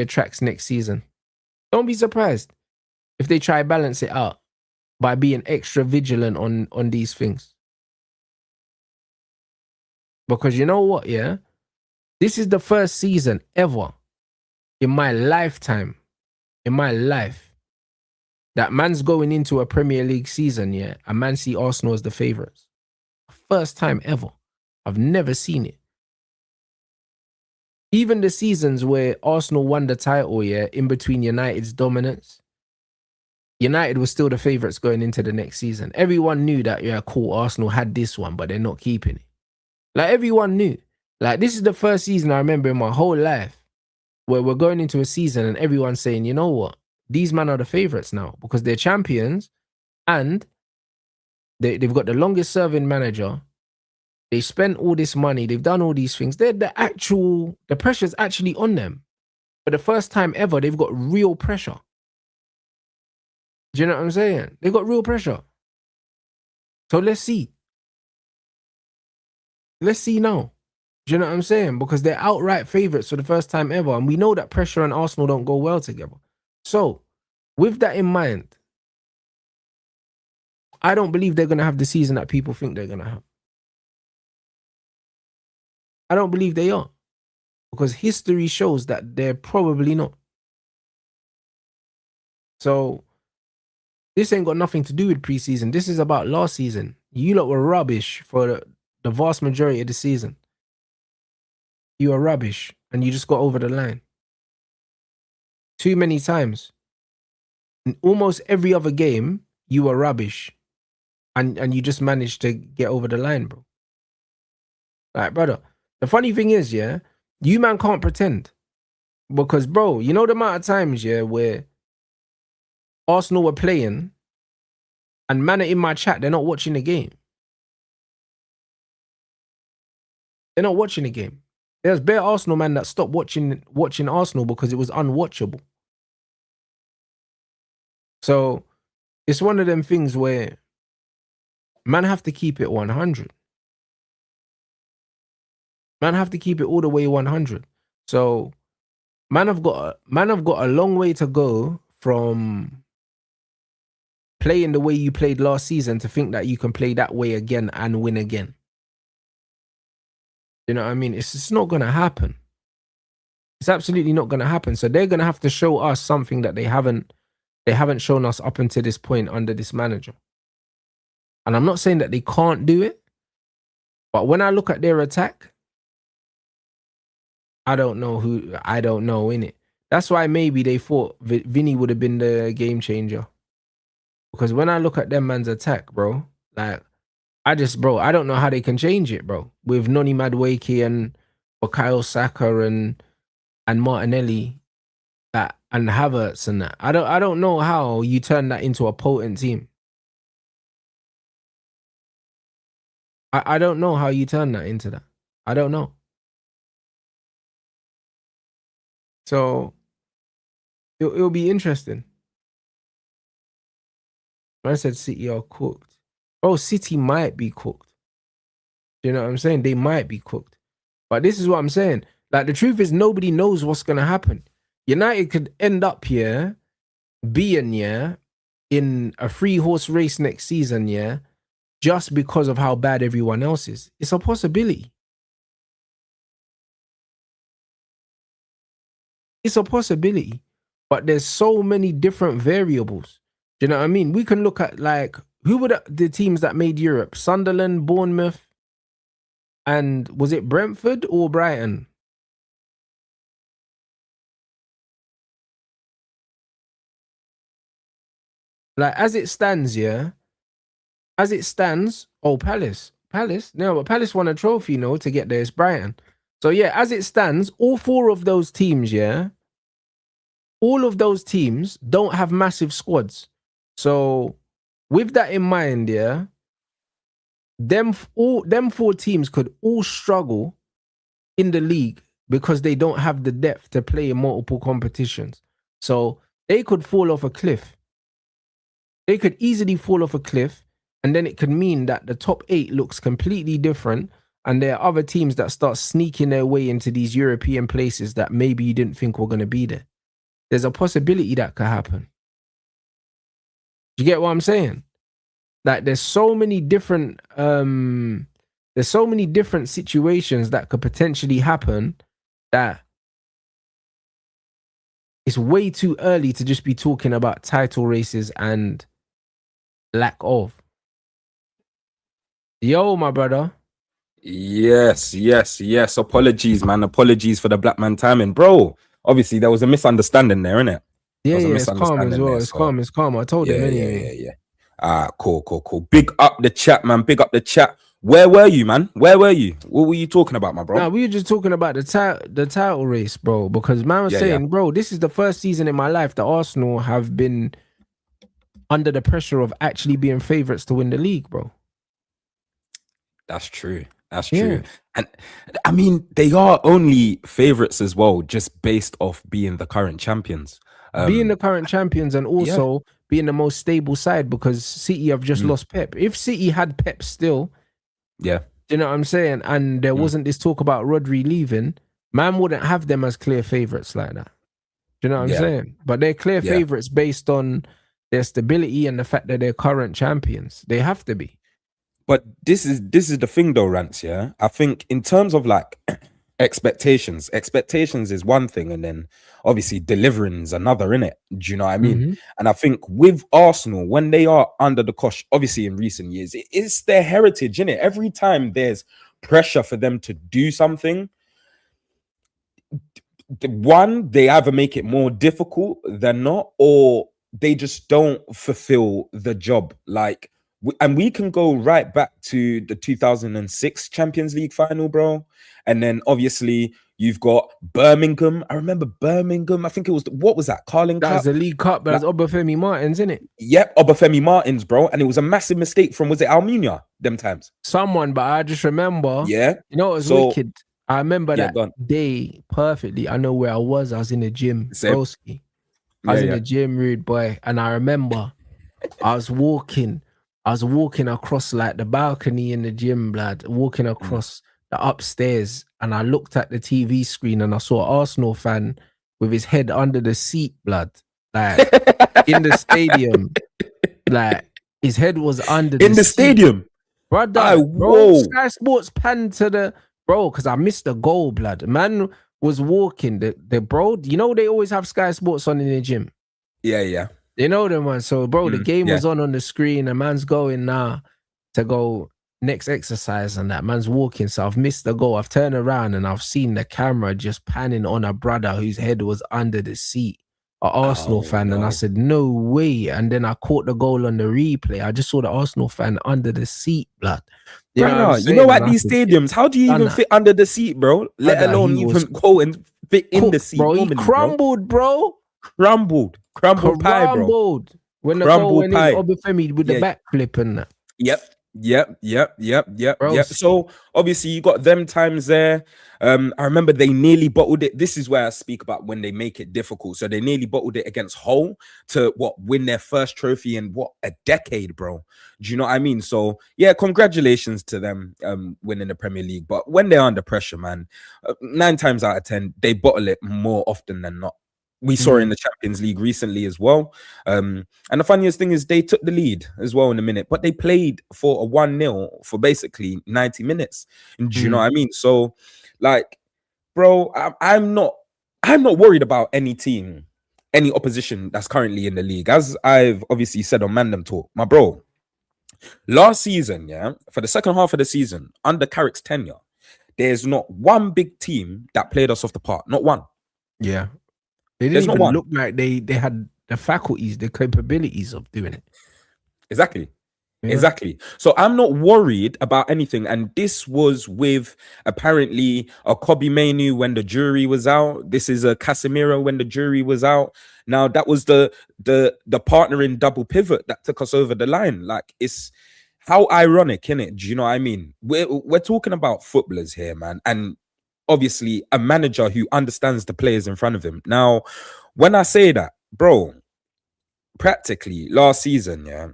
tracks next season. Don't be surprised if they try balance it out by being extra vigilant on these things. Because you know what, yeah? This is the first season ever in my lifetime, in my life, that man's going into a Premier League season, yeah, and man see Arsenal as the favourites. First time ever. I've never seen it. Even the seasons where Arsenal won the title, yeah, in between United's dominance, United was still the favourites going into the next season. Everyone knew that, yeah, cool, Arsenal had this one, but they're not keeping it. Like, everyone knew. Like, this is the first season I remember in my whole life where we're going into a season and everyone's saying, you know what? These men are the favourites now because they're champions and they've got the longest serving manager. They spent all this money. They've done all these things. The pressure's actually on them. For the first time ever, they've got real pressure. Do you know what I'm saying? They've got real pressure. So let's see. Let's see now. Do you know what I'm saying? Because they're outright favourites for the first time ever. And we know that pressure and Arsenal don't go well together. So, with that in mind, I don't believe they're going to have the season that people think they're going to have. I don't believe they are. Because history shows that they're probably not. So, this ain't got nothing to do with preseason. This is about last season. You lot were rubbish for the vast majority of the season. You were rubbish and you just got over the line. Too many times. In almost every other game, you were rubbish. And you just managed to get over the line, bro. Like, brother, the funny thing is, yeah, you man can't pretend. Because, bro, you know the amount of times, yeah, where Arsenal were playing and man are in my chat, they're not watching the game. They're not watching the game. There's bare Arsenal man that stopped watching Arsenal because it was unwatchable. So it's one of them things where man have to keep it 100. Man have to keep it all the way 100. So man have got a long way to go from playing the way you played last season to think that you can play that way again and win again. You know what I mean? It's just not going to happen. It's absolutely not going to happen. So they're going to have to show us something that they haven't shown us up until this point under this manager. And I'm not saying that they can't do it, but when I look at their attack, I don't know, innit? That's why maybe they thought Vinny would have been the game changer. Because when I look at them man's attack, bro, like, I don't know how they can change it, bro. With Noni Madueke and Bukayo Saka and Martinelli, that and Havertz and that. I don't know how you turn that into a potent team. I don't know how you turn that into that. I don't know. So it'll be interesting. I said City are cooked. Oh, City might be cooked. You know what I'm saying? They might be cooked. But this is what I'm saying. Like, the truth is, nobody knows what's going to happen. United could end up here being, yeah, in a 3-horse race next season, yeah, just because of how bad everyone else is. It's a possibility. It's a possibility. But there's so many different variables. Do you know what I mean? We can look at, like, who were the teams that made Europe? Sunderland, Bournemouth, and was it Brentford or Brighton? Like, as it stands, yeah. As it stands, Palace. No, but Palace won a trophy, to get there. It's Brighton. So, yeah, as it stands, all 4 of those teams, yeah, all of those teams don't have massive squads. So, with that in mind, yeah, them 4 teams could all struggle in the league because they don't have the depth to play in multiple competitions. So, they could fall off a cliff. They could easily fall off a cliff, and then it could mean that the top 8 looks completely different, and there are other teams that start sneaking their way into these European places that maybe you didn't think were going to be there. There's a possibility that could happen. Do you get what I'm saying? Like, there's so many different situations that could potentially happen that it's way too early to just be talking about title races and lack of. Yo, my brother. Yes. Apologies, man. Apologies for the black man timing, bro. Obviously, there was a misunderstanding there, innit? Yeah, it's calm as well. It's calm. I told him anyway. Yeah. Cool. Big up the chat, man. Big up the chat. Where were you, man? Where were you? What were you talking about, my bro? Nah, we were just talking about the title race, bro. Because man was saying, bro, this is the first season in my life that Arsenal have been under the pressure of actually being favourites to win the league, bro. That's true. And I mean, they are only favourites as well, just based off being the current champions. Being the current champions and also being the most stable side, because City have just lost Pep. If City had Pep still, Do you know what I'm saying? And there Mm. wasn't this talk about Rodri leaving. Man wouldn't have them as clear favorites like that. Do you know what I'm Yeah, saying? But they're clear yeah. favorites based on their stability and the fact that they're current champions. They have to be. But this is the thing though, Rants, yeah. I think in terms of like expectations is one thing, and then obviously delivering is another, innit? Do you know what I mean? Mm-hmm. And I think with Arsenal, when they are under the cosh, obviously in recent years, it's their heritage, innit? Every time there's pressure for them to do something, one, they either make it more difficult than not, or they just don't fulfill the job. Like, and we can go right back to the 2006 Champions League final, bro. And then obviously you've got Birmingham. I remember Birmingham. I think it was, what was that? Carling That was Cup? the League Cup. That Like, was Obafemi Martins, isn't it? yep, Obafemi Martins, bro. And it was a massive mistake from, was it Almunia them times? Someone, but I just remember, Yeah. you know, it was So, wicked. I remember yeah, that go on. day perfectly. I know where I was. I was in the gym, Same. broski. I Yeah, was in yeah. the gym, rude boy. And I remember I was walking across like the balcony in the gym, blood, walking across the upstairs. And I looked at the TV screen and I saw an Arsenal fan with his head under the seat, blood, like in the stadium. Like his head was under In the seat. stadium. Brother, bro, Whoa. Sky Sports panned to the bro because I missed the goal, blood. Man was walking the bro. You know they always have Sky Sports on in the gym. Yeah, yeah. You know them one. So, bro, the game yeah. was on the screen. And man's going now to go next exercise, and that man's walking. So I've missed the goal. I've turned around and I've seen the camera just panning on a brother whose head was under the seat. An Arsenal fan, and I said, no way. And then I caught the goal on the replay. I just saw the Arsenal fan under the seat, blood. You know what I'm saying? You know, at these stadiums, how do you even fit under the seat, bro? Let alone even go and fit in the seat. Bro, normally, he crumbled, bro. Crumbled pie, bro. When the Crumbled goal went pie. in, Obafemi with the backflip and that. Yep. So obviously you got them times there. I remember they nearly bottled it. This is where I speak about when they make it difficult. So they nearly bottled it against Hull to win their first trophy in a decade, bro. Do you know what I mean? So yeah, congratulations to them winning the Premier League. But when they're under pressure, man, 9 times out of 10 they bottle it more often than not. We saw it in the Champions League recently as well. And the funniest thing is they took the lead as well in a minute, but they played for a 1-0 for basically 90 minutes. And do you know what I mean? So, like, bro, I'm not worried about any team, any opposition that's currently in the league. As I've obviously said on Mandem Talk, my bro, last season, yeah, for the second half of the season, under Carrick's tenure, there's not one big team that played us off the park. Not one. Yeah. They didn't even look like they had the faculties, the capabilities of doing it. Exactly. So I'm not worried about anything. And this was with apparently a Kobe Mainu when the jury was out. This is a Casemiro when the jury was out. Now that was the partner in double pivot that took us over the line. Like, it's how ironic, innit? Do you know what I mean? We're talking about footballers here, man. And obviously a manager who understands the players in front of him. Now, when I say that, bro, practically last season, yeah,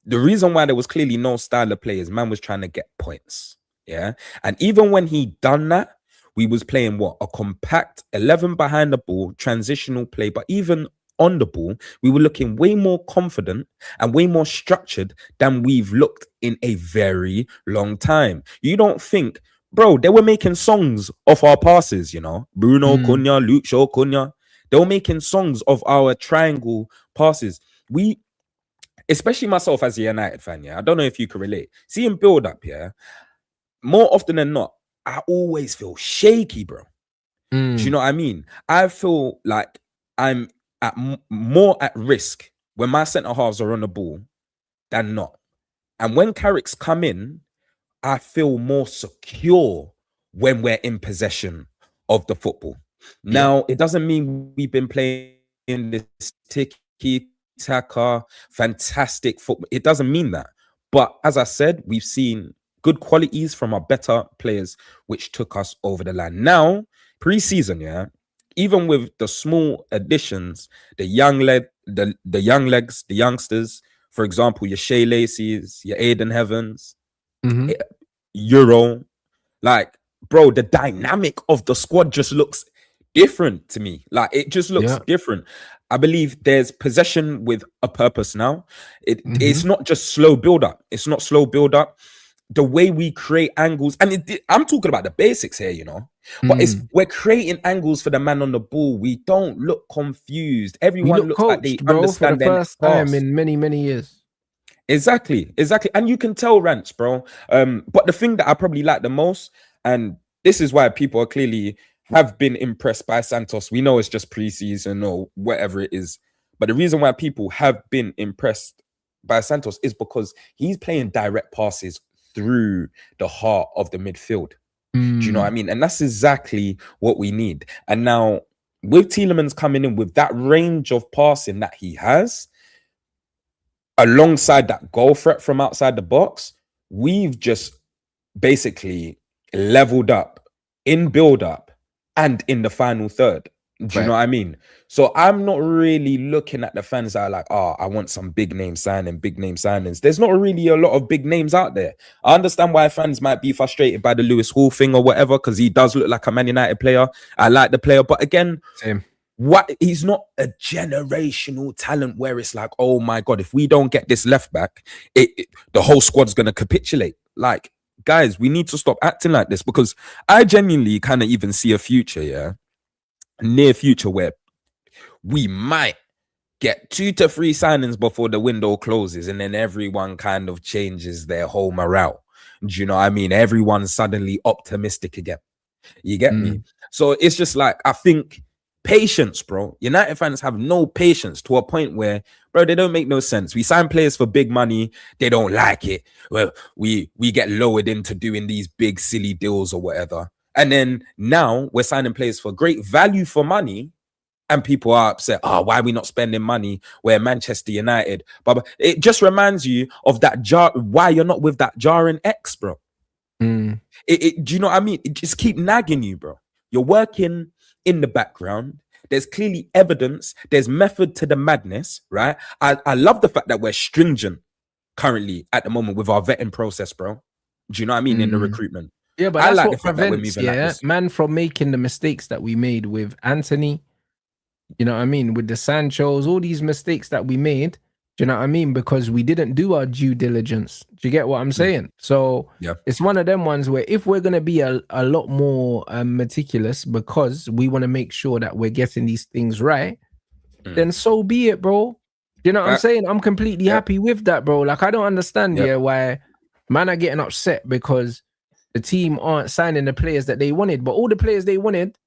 the reason why there was clearly no style of play is man was trying to get points. Yeah. And even when he done that, we was playing a compact 11 behind the ball, transitional play. But even on the ball, we were looking way more confident and way more structured than we've looked in a very long time. You don't think, bro, they were making songs of our passes, you know, Bruno Cunha, Luke Shaw Cunha. They were making songs of our triangle passes. Especially myself as a United fan, yeah, I don't know if you can relate. Seeing build up, yeah, more often than not, I always feel shaky, bro. Do you know what I mean? I feel like I'm more at risk when my centre halves are on the ball than not. And when Carrick's come in, I feel more secure when we're in possession of the football. Now, it doesn't mean we've been playing this tiki-taka, fantastic football. It doesn't mean that. But as I said, we've seen good qualities from our better players, which took us over the line. Now, pre-season, yeah, even with the small additions, the young legs, the youngsters, for example, your Shea Lacey's, your Aiden Heavens, Euro. Like, bro, the dynamic of the squad just looks different to me. Like, it just looks different. I believe there's possession with a purpose now. It's not just slow build up. It's not slow build up. The way we create angles, and I'm talking about the basics here, you know. But we're creating angles for the man on the ball. We don't look confused. Everyone looks coached, like they bro, understand for the first time in many years. Exactly. And you can tell, Rants, bro. But the thing that I probably like the most, and this is why people are clearly have been impressed by Santos. We know it's just preseason or whatever it is. But the reason why people have been impressed by Santos is because he's playing direct passes through the heart of the midfield. Do you know what I mean? And that's exactly what we need. And now with Tielemans coming in with that range of passing that he has, alongside that goal threat from outside the box, we've just basically leveled up in build up and in the final third. Do you know what I mean? So I'm not really looking at the fans that are like, oh, I want some big name signings. There's not really a lot of big names out there. I understand why fans might be frustrated by the Lewis Hall thing or whatever, because he does look like a Man United player. I like the player, but again, he's not a generational talent where it's like, oh my God, if we don't get this left back, the whole squad's gonna capitulate. Like, guys, we need to stop acting like this, because I genuinely kind of even see a future, near future, where we might get 2 to 3 signings before the window closes, and then everyone kind of changes their whole morale. Do you know what I mean? Everyone's suddenly optimistic again. You get me? So it's just like, I think patience, bro. United fans have no patience to a point where, bro, they don't make no sense. We sign players for big money, they don't like it. Well, we get lowered into doing these big silly deals or whatever. And then now we're signing players for great value for money, and people are upset. Oh, why are we not spending money? We're Manchester United. But it just reminds you of that why you're not with that jarring ex, bro. Do you know what I mean? It just keep nagging you, bro. You're working in the background. There's clearly evidence. There's method to the madness, right? I love the fact that we're stringent currently at the moment with our vetting process, bro. Do you know what I mean? In the recruitment. Yeah, but that's what prevents man from making the mistakes that we made with Anthony. You know what I mean? With the Sanchos, all these mistakes that we made. Do you know what I mean? Because we didn't do our due diligence. Do you get what I'm saying? So it's one of them ones where if we're going to be a lot more meticulous, because we want to make sure that we're getting these things right, then so be it, bro. You know what I'm saying? I'm completely happy with that, bro. Like, I don't understand why man are getting upset because the team aren't signing the players that they wanted, but all the players they wanted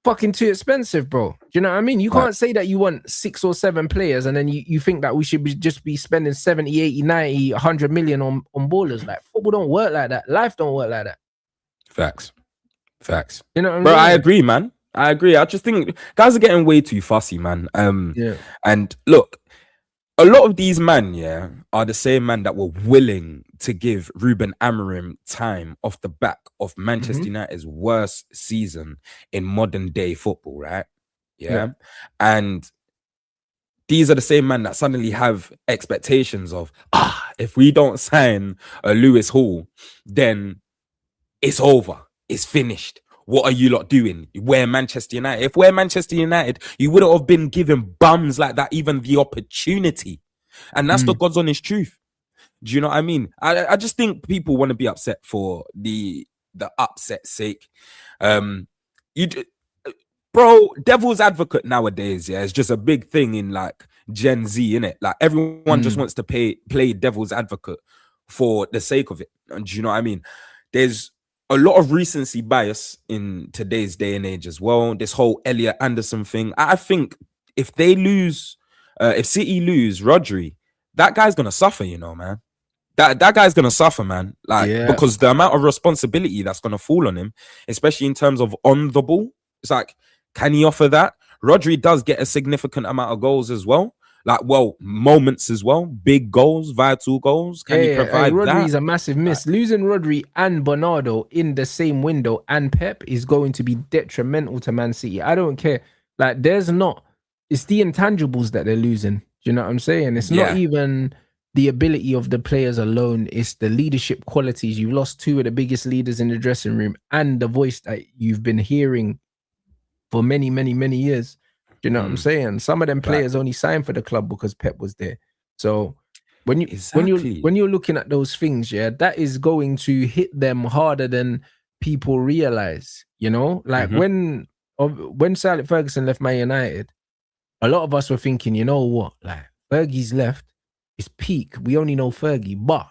fucking too expensive, bro. Do you know what I mean? You can't say that you want 6 or 7 players and then you think that we should just be spending 70, 80, 90, 100 million on ballers. Like, football don't work like that. Life don't work like that. Facts. You know what I'm saying? I agree, man. I agree. I just think guys are getting way too fussy, man. And look, a lot of these men, are the same man that were willing to give Ruben Amorim time off the back of Manchester United's worst season in modern day football, right? And these are the same men that suddenly have expectations of, if we don't sign a Lewis Hall, then it's over. It's finished. What are you lot doing? We're Manchester United. If we're Manchester United, you wouldn't have been given bums like that even the opportunity. And that's the God's honest truth. Do you know what I mean? I just think people want to be upset for the upset's sake. Bro, devil's advocate nowadays, is just a big thing in like Gen Z, innit? Like, everyone just wants to play devil's advocate for the sake of it. And do you know what I mean? There's a lot of recency bias in today's day and age as well. This whole Elliot Anderson thing. I think if they lose, if City lose Rodri, that guy's gonna suffer, you know, man. That guy's gonna suffer, man. Like, because the amount of responsibility that's gonna fall on him, especially in terms of on the ball, it's like, can he offer that? Rodri does get a significant amount of goals as well. Like, moments as well, big goals, vital goals. Can you provide that? Rodri's a massive miss. Losing Rodri and Bernardo in the same window and Pep is going to be detrimental to Man City. I don't care. Like, it's the intangibles that they're losing. Do you know what I'm saying? It's not even the ability of the players alone. It's the leadership qualities. You've lost two of the biggest leaders in the dressing room and the voice that you've been hearing for many, many, many years. Do you know what I'm saying? Some of them players only signed for the club because Pep was there. So when you're looking at those things, yeah, that is going to hit them harder than people realize. You know, like when Sir Alex Ferguson left Man United, a lot of us were thinking, you know what, like Fergie's left, it's peak. We only know Fergie, but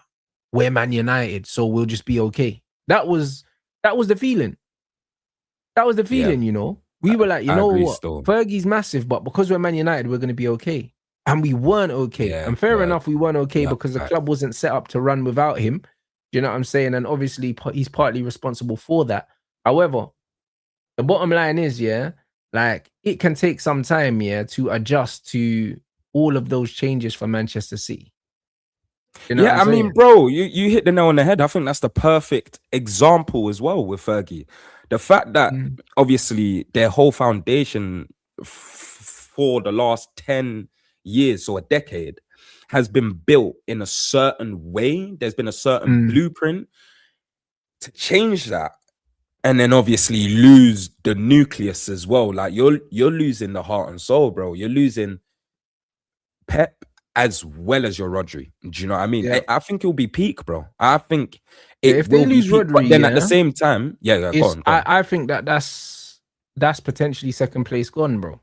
we're Man United, so we'll just be okay. That was the feeling. That was the feeling, you know. We were like, you know what, Fergie's massive, but because we're Man United, we're going to be okay. And we weren't okay. And fair enough, we weren't okay because the club wasn't set up to run without him. Do you know what I'm saying? And obviously, he's partly responsible for that. However, the bottom line is, yeah, like it can take some time, yeah, to adjust to all of those changes for Manchester City. You know I mean, bro, you hit the nail on the head. I think that's the perfect example as well with Fergie. The fact that obviously their whole foundation for the last 10 years or a decade has been built in a certain way. There's been a certain blueprint. To change that and then obviously lose the nucleus as well. Like you're losing the heart and soul, bro. You're losing Pep as well as your Rodri. Do you know what I mean? Yeah. I think it'll be peak, bro. I think if they lose Rodri, but then at the same time, go on. I think that's potentially second place gone, bro.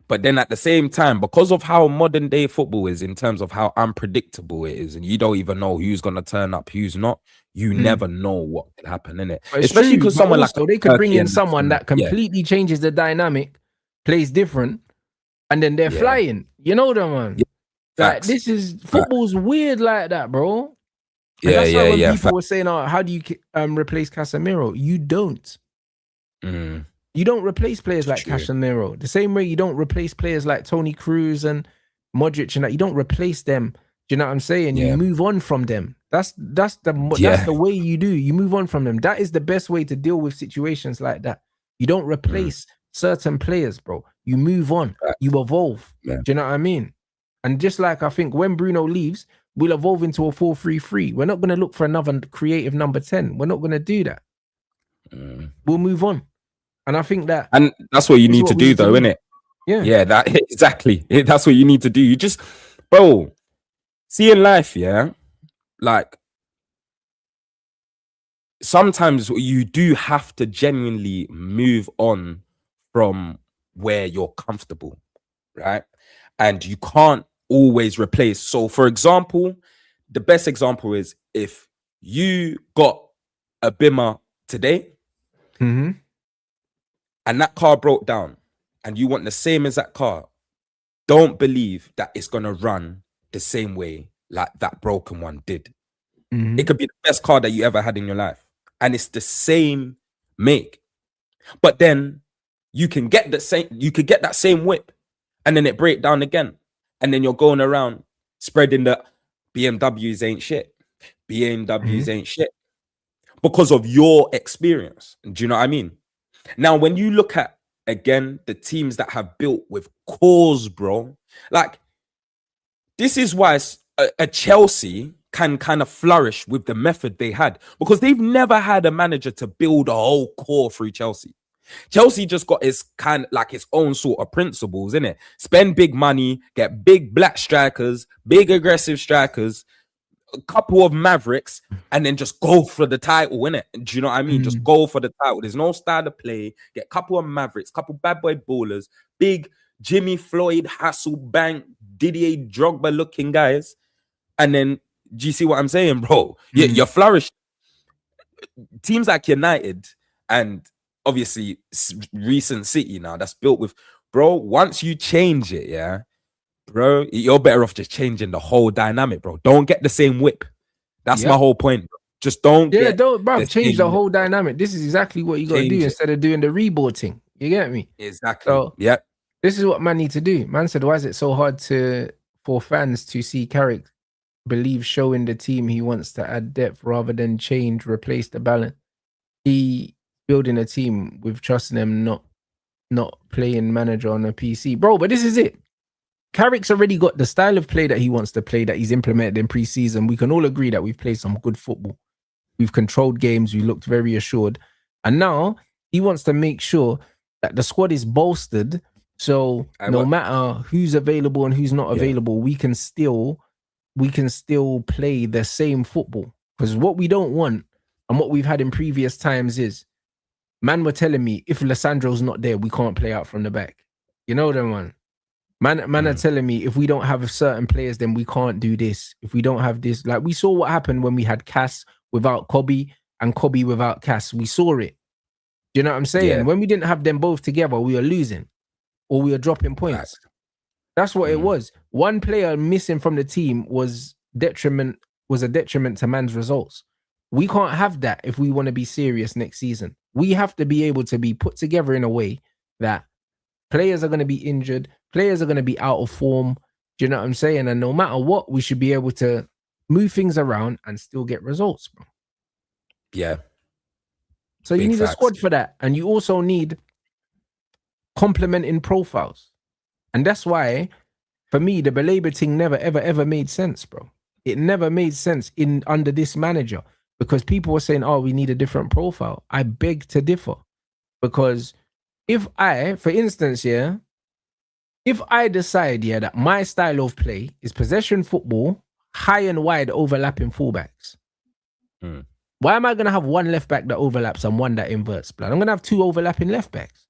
But then at the same time, because of how modern day football is in terms of how unpredictable it is, and you don't even know who's gonna turn up, who's not, you never know what could happen, innit? Especially because someone like they could bring in someone that completely changes the dynamic, plays different, and then they're flying. You know that, man. Like this is football's weird like that, bro. And that's why when people were saying, "Oh, how do you replace Casemiro?" You don't. You don't replace players like Casemiro. The same way you don't replace players like Toni Kroos and Modric and that. You don't replace them. Do you know what I'm saying? You move on from them. That's the way you do. You move on from them. That is the best way to deal with situations like that. You don't replace certain players, bro. You move on. You evolve. Do you know what I mean? And just like I think when Bruno leaves, we'll evolve into a 4-3-3. We're not going to look for another creative number 10. We're not going to do that. We'll move on. And I think that... And that's what you need to do, though, innit? Yeah, that exactly. That's what you need to do. You just... Bro, see in life, like... Sometimes you do have to genuinely move on from where you're comfortable, right? And you can't always replace. So, for example, the best example is if you got a Bimmer today and that car broke down and you want the same as that car, don't believe that it's going to run the same way like that broken one did. It could be the best car that you ever had in your life and it's the same make. But then you can get that same whip and then it break down again. And then you're going around spreading the BMWs ain't shit. BMWs ain't shit. Because of your experience. Do you know what I mean? Now, when you look at, again, the teams that have built with cause, bro, like, this is why a Chelsea can kind of flourish with the method they had. Because they've never had a manager to build a whole core through Chelsea. Chelsea just got its own sort of principles, innit? Spend big money, get big black strikers, big aggressive strikers, a couple of mavericks, and then just go for the title, innit? Do you know what I mean? Just go for the title. There's no style to play. Get a couple of mavericks, couple bad boy ballers, big Jimmy Floyd, Hasselbank, Didier Drogba looking guys. And then, do you see what I'm saying, bro? You're flourished. Teams like United and obviously recent City now that's built with, bro, once you change it, bro, you're better off just changing the whole dynamic, bro. Don't get the same whip. That's my whole point. Just don't change the whole dynamic. This is exactly what you got to do instead of doing the reboard thing. You get me? Exactly. So, this is what man need to do. Man said, why is it so hard for fans to see Carrick believe showing the team he wants to add depth rather than replace the balance? He building a team with trusting them, not playing manager on a PC, bro. But this is it. Carrick's already got the style of play that he wants to play that he's implemented in pre-season. We can all agree that we've played some good football. We've controlled games. We looked very assured. And now he wants to make sure that the squad is bolstered. So no matter who's available and who's not available, we can still play the same football. Because what we don't want and what we've had in previous times is, man were telling me if Lissandro's not there, we can't play out from the back. You know them, man. Man are telling me if we don't have certain players, then we can't do this. If we don't have this, like we saw what happened when we had Cass without Kobe and Kobe without Cass. We saw it. Do you know what I'm saying? Yeah. When we didn't have them both together, we were losing or we were dropping points. Right. That's what it was. One player missing from the team was a detriment to man's results. We can't have that if we want to be serious next season. We have to be able to be put together in a way that players are going to be injured, players are going to be out of form. Do you know what I'm saying? And no matter what, we should be able to move things around and still get results, bro. Yeah. So you need a squad for that. And you also need complementing profiles. And that's why, for me, the Belabor thing never, ever, ever made sense, bro. It never made sense under this manager because people were saying, oh, we need a different profile. I beg to differ because if I, for instance, if I decide, that my style of play is possession football, high and wide overlapping fullbacks, why am I going to have one left back that overlaps and one that inverts, blood? I'm going to have two overlapping left backs.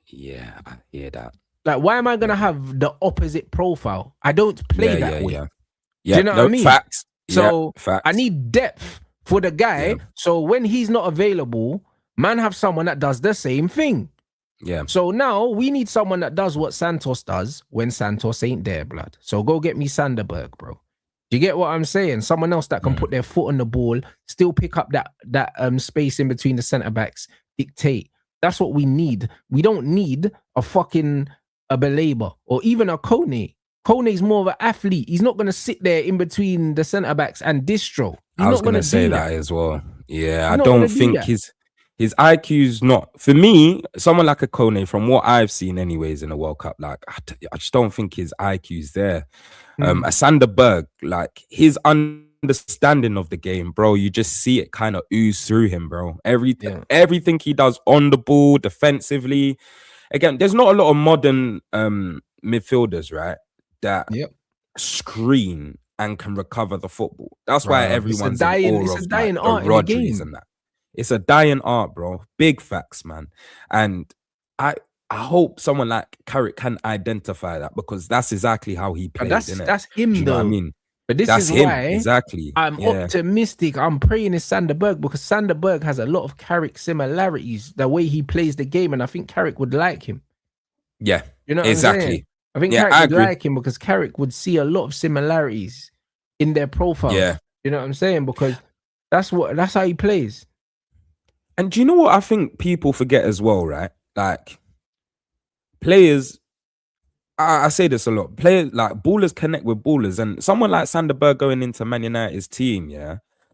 Yeah, I hear that. Like, why am I going to have the opposite profile? I don't play that way. Yeah. Do you know what I mean? Facts. So I need depth for the guy. Yeah. So when he's not available, man, have someone that does the same thing. Yeah. So now we need someone that does what Santos does when Santos ain't there, blood. So go get me Sanderberg, bro. Do you get what I'm saying? Someone else that can put their foot on the ball, still pick up that space in between the centre backs, dictate. That's what we need. We don't need a fucking Belabor or even a Kone. Kone's more of an athlete. He's not going to sit there in between the centre backs and distro. I was going to say that as well. Yeah, I don't think his IQ's not, for me, someone like a Kone, from what I've seen anyways in the World Cup, like I just don't think his IQ's there. A Sanderberg, like his understanding of the game, bro, you just see it kind of ooze through him, bro. Everything he does on the ball, defensively. Again, there's not a lot of modern midfielders, right, that screen and can recover the football. That's why everyone's in awe of the Rodris and that. It's a dying art, bro. Big facts, man. And I hope someone like Carrick can identify that because that's exactly how he plays. That's him, though. You know what I mean? But this is why exactly. I'm optimistic. I'm praying it's Sanderberg because Sanderberg has a lot of Carrick similarities, the way he plays the game, and I think Carrick would like him. Yeah, you know exactly. What I'm saying? I think Carrick would like him because Carrick would see a lot of similarities in their profiles. Yeah, you know what I'm saying? Because that's how he plays. And do you know what I think people forget as well, right? Like players, I say this a lot. Players like ballers connect with ballers, and someone like Sanderberg going into Man United's team,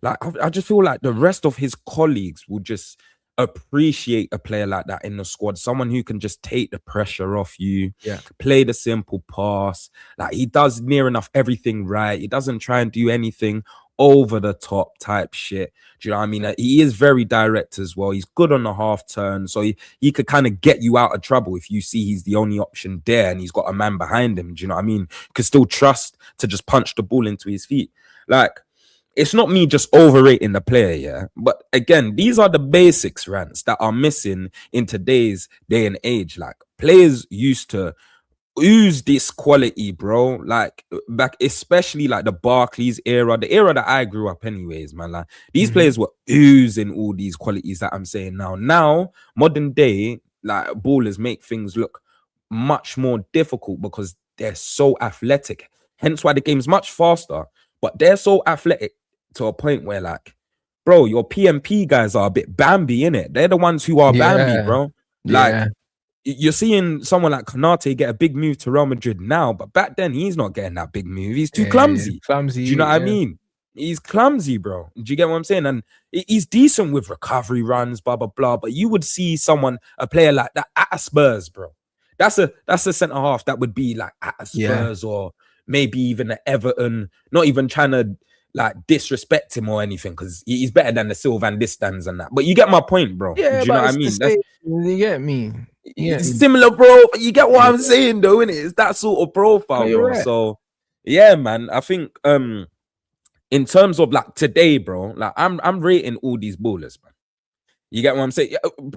like I just feel like the rest of his colleagues will just appreciate a player like that in the squad. Someone who can just take the pressure off you, play the simple pass. Like he does near enough everything right. He doesn't try and do anything over the top type shit. Do you know what I mean? He is very direct as well. He's good on the half turn, so he could kind of get you out of trouble if you see he's the only option there and he's got a man behind him. Do you know what I mean? You could still trust to just punch the ball into his feet. Like, it's not me just overrating the player, but again, these are the basics, Rants, that are missing in today's day and age. Like, players used to ooze this quality, bro. Like back, especially like the Barclays era, the era that I grew up anyways, man. Like these players were oozing all these qualities that I'm saying now. Now, modern day, like ballers make things look much more difficult because they're so athletic. Hence why the game's much faster, but they're so athletic to a point where like, bro, your PMP guys are a bit Bambi, innit? They're the ones who are Bambi, bro. Like, you're seeing someone like Konate get a big move to Real Madrid now, but back then he's not getting that big move. He's too clumsy. Do you know what I mean? He's clumsy, bro. Do you get what I'm saying? And he's decent with recovery runs, blah, blah, blah. But you would see a player like that at Spurs, bro. That's a centre half that would be like at a Spurs or maybe even at Everton. Not even trying to like disrespect him or anything, because he's better than the Sylvan Distans and that. But you get my point, bro. Yeah, do you know what I mean? That's you get me. It's similar, bro. You get what I'm saying, though, innit? It's that sort of profile, bro. Right. So yeah, man. I think in terms of like today, bro, like I'm rating all these ballers, man. You get what I'm saying?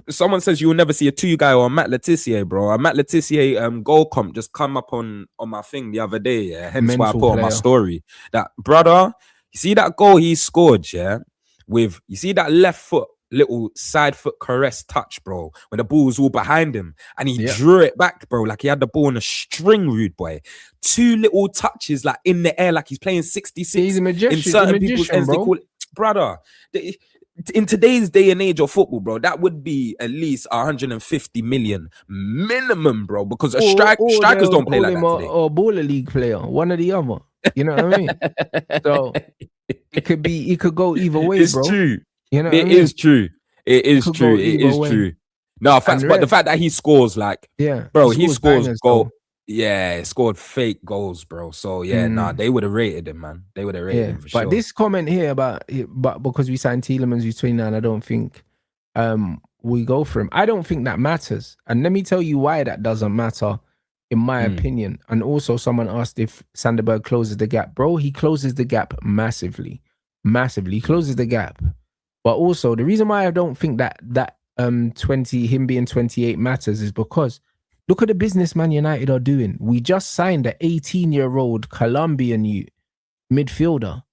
Someone says you will never see a 2 guy or a Matt Letitia, bro. A Matt Letitia goal comp just come up on my thing the other day, yeah. Hence why I put on my story. That brother, you see that goal he scored, yeah? With, you see that left foot, little side foot caress touch, bro, when the ball was all behind him and he drew it back, bro, like he had the ball on a string, rude boy. 2 little touches like in the air, like he's playing 66. He's a magician, in certain people's ends, they call it, brother. In today's day and age of football, bro, that would be at least 150 million minimum, bro, because strikers don't play like that today. Or baller league player, one or the other. You know what I mean? So it could go either way, it's bro. True. You know, it is true. It is true. It is true. No, facts, but the fact that he scores, like, bro, he scores goal. Yeah, scored fake goals, bro. So yeah, they would have rated him, man. They would have rated him for sure. But this comment here but because we signed Tielemans, who's 29, I don't think we go for him. I don't think that matters. And let me tell you why that doesn't matter, in my opinion. And also someone asked if Sanderberg closes the gap. Bro, he closes the gap massively. Massively. He closes the gap. But also the reason why I don't think that him being 28 matters is because look at the business Man United are doing. We just signed an 18-year-old Colombian midfielder.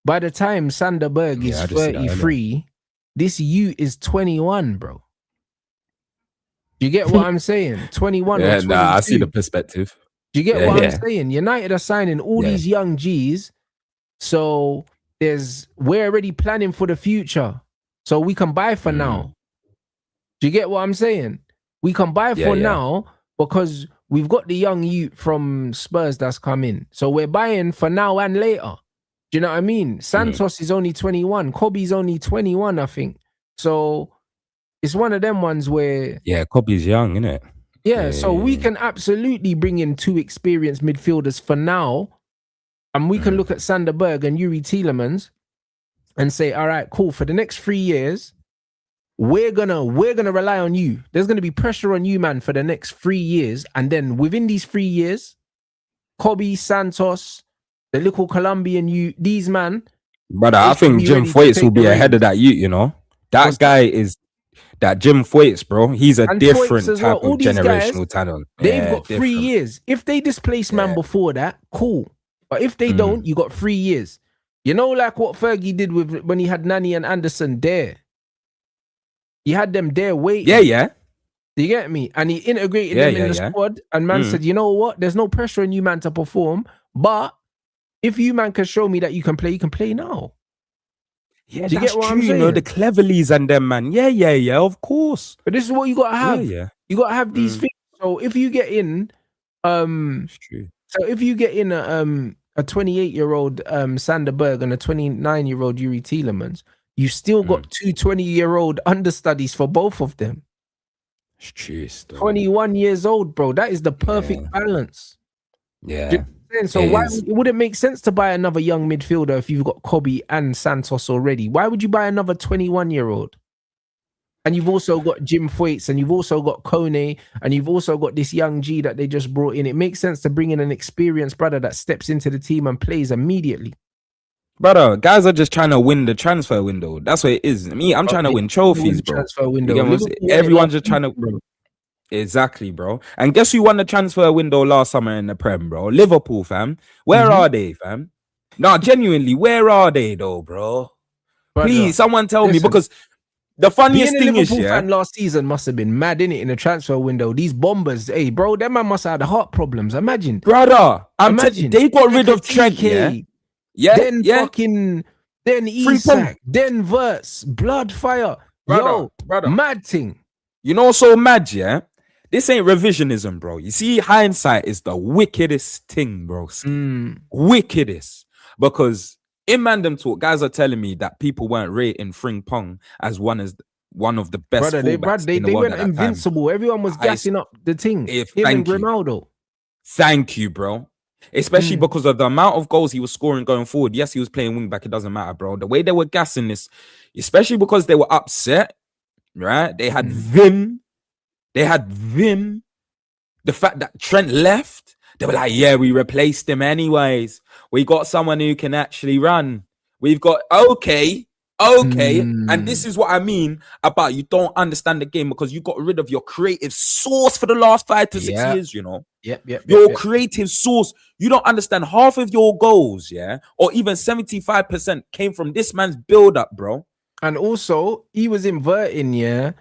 By the time Sanderberg is 33, this is 21, bro. You get what I'm saying? 21 or 22. I see the perspective. Do you get what I'm saying? United are signing all these young G's, so we're already planning for the future, so we can buy for now. Do you get what I'm saying? We can buy for now because we've got the young youth from Spurs that's come in. So we're buying for now and later. Do you know what I mean? Santos is only 21. Kobe's only 21, I think. So it's one of them ones where... Yeah, Kobe's young, innit? Yeah, so we can absolutely bring in 2 experienced midfielders for now. And we can look at Sanderberg and Yuri Tielemans and say, all right, cool. For the next 3 years... We're gonna rely on you. There's gonna be pressure on you, man, for the next 3 years, and then within these 3 years, Kobe, Santos, the little Colombian these man. Brother, I think Jim Thwaites will be ahead of that. You know, that guy is that Jim Thwaites, bro. He's a different type of generational talent. They've got 3 years. If they displace man before that, cool. But if they don't, you got 3 years. You know, like what Fergie did when he had Nani and Anderson there. He had them there waiting. Yeah. Do you get me? And he integrated them in the squad. And man said, you know what? There's no pressure on you, man, to perform. But if you, man, can show me that you can play now. Yeah, do you get what I'm saying? You know, the Cleverleys and them, man. Yeah, of course. But this is what you got to have. Yeah. You got to have these things. So if you get in, it's true. So if you get in a 28-year-old Sanderberg and a 29-year-old Yuri Tielemans, you still got 2 20-year-old understudies for both of them. It's true. 21 years old, bro. That is the perfect balance. Yeah. So it wouldn't make sense to buy another young midfielder if you've got Kobe and Santos already. Why would you buy another 21-year-old? And you've also got Jim Thwaites, and you've also got Kone, and you've also got this young G that they just brought in. It makes sense to bring in an experienced brother that steps into the team and plays immediately. Brother, guys are just trying to win the transfer window. That's what it is. I'm trying to win trophies, bro. Transfer window. Everyone's just trying to... Exactly, bro. And guess who won the transfer window last summer in the Prem, bro? Liverpool, fam. Where are they, fam? No, genuinely, where are they, though, bro? Please, someone tell me, because the funniest thing is, fan last season must have been mad, innit, in the transfer window. These bombers, hey, bro, them man must have had heart problems. Imagine. Brother, they got rid of Trent, then Isak, then Verts, blood fire. Brother, mad thing. You know, so mad, yeah? This ain't revisionism, bro. You see, hindsight is the wickedest thing, bro. Wickedest. Because in Mandem Talk, guys are telling me that people weren't rating Frimpong as one one of the best Brother, fullbacks in the they world went at that time. invincible. Everyone was gassing up the thing. Him and Grimaldo. Thank you, bro. Especially because of the amount of goals he was scoring going forward. Yes, he was playing wing back. It doesn't matter, bro. The way they were gassing this, especially because they were upset, right? They had vim. They had vim. The fact that Trent left, they were like, yeah, we replaced him anyways. We got someone who can actually run. We've got, okay. And this is what I mean about you don't understand the game because you got rid of your creative source for the last 5 to 6 years, you know? Your creative source. You don't understand half of your goals, yeah? Or even 75% came from this man's build-up, bro. And also, he was inverting, yeah,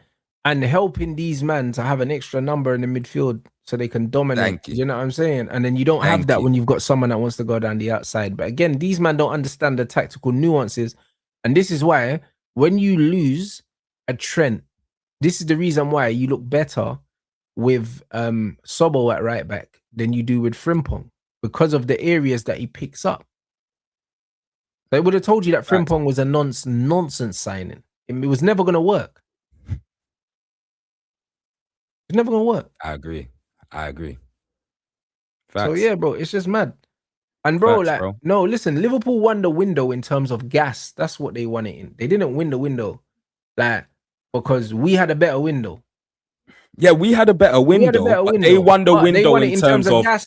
and helping these men to have an extra number in the midfield so they can dominate. You know what I'm saying? And then you don't have that when you've got someone that wants to go down the outside. But again, these men don't understand the tactical nuances. And this is why when you lose a Trent, this is the reason why you look better with Sobel at right back than you do with Frimpong because of the areas that he picks up. They would have told you that Frimpong was a nonsense signing. It was never going to work. It's never going to work. I agree. Facts. So yeah, bro, it's just mad. And bro, no, listen, Liverpool won the window in terms of gas. That's what they won it in. They didn't win the window, like, because we had a better window. Yeah, we had a better window, but they won the window in terms of gas,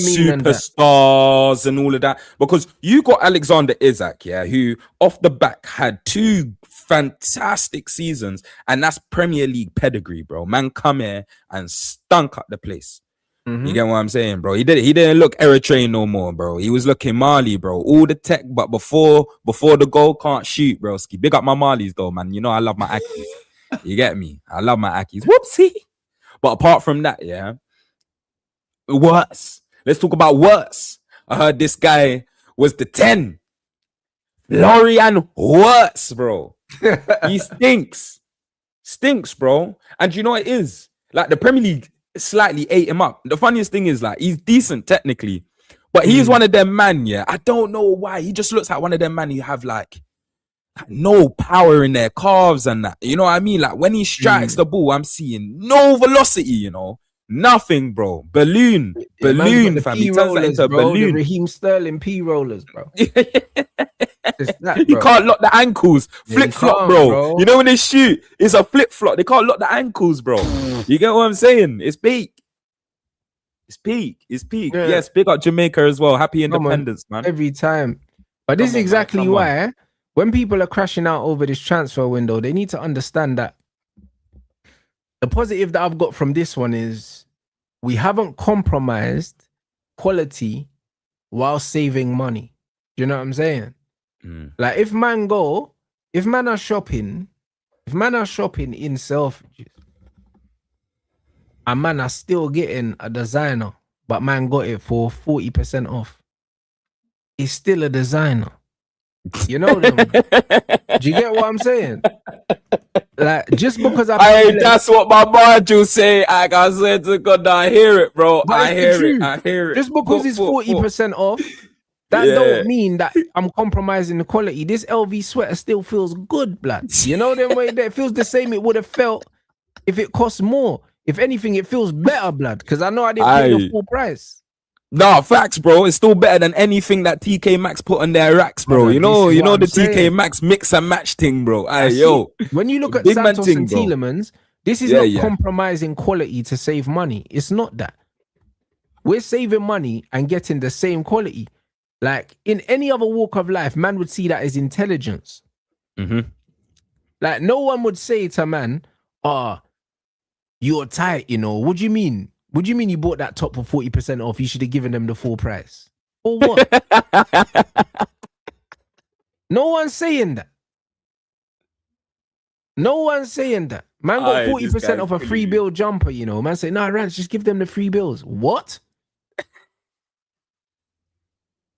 superstars and all of that. Because you got Alexander Isak, yeah, who off the back had 2 fantastic seasons, and that's Premier League pedigree, bro. Man come here and stunk up the place. You get what I'm saying, bro? He didn't look Eritrean no more, bro. He was looking Mali, bro. All the tech, but before the goal, can't shoot, bro. Big up my Malis though, man. You know I love my Akis. You get me? I love my Akis. Whoopsie. But apart from that, yeah. Worse. Let's talk about worse. I heard this guy was the 10. Florian Wirtz, bro. He stinks. Stinks, bro. And you know what it is? Like the Premier League slightly ate him up. The funniest thing is like he's decent technically, but he's one of them man, yeah. I don't know why. He just looks like one of them man who have like no power in their calves and that. You know what I mean? Like when he strikes the ball, I'm seeing no velocity, you know. Nothing, bro. Balloon, fam. He turns that into a balloon. The Raheem Sterling P rollers, bro. That, you can't lock the ankles. Flip flop, bro. You know when they shoot, it's a flip flop. They can't lock the ankles, bro. You get what I'm saying? It's peak. It's peak. Yeah. Yes, big up Jamaica as well. Happy independence, man. Every time. But this is exactly why when people are crashing out over this transfer window, they need to understand that the positive that I've got from this one is we haven't compromised quality while saving money. Do you know what I'm saying? Like if man are shopping in Selfridges and man are still getting a designer, but man got it for 40% off, it's still a designer. You know them? Do you get what I'm saying? Like just because that's what my margin say. I swear to God, I hear it, bro. I hear it. Just because it's 40% off, that don't mean that I'm compromising the quality. This LV sweater still feels good, blood. You know the way that it feels the same it would have felt if it costs more. If anything, it feels better, blood. Because I know I didn't pay the full price. Nah, facts, bro. It's still better than anything that TK Maxx put on their racks, bro. You know the TK Maxx mix and match thing, bro. When you look at Santos and Tielemans, this is not compromising quality to save money. It's not that. We're saving money and getting the same quality. Like in any other walk of life, man would see that as intelligence. Like no one would say to man, you're tight, you know. What do you mean? What do you mean you bought that top for 40% off? You should have given them the full price. Or what? No one's saying that. No one's saying that. Man got 40% off a free bill jumper, you know. Man say, nah, Rants, just give them the free bills. What?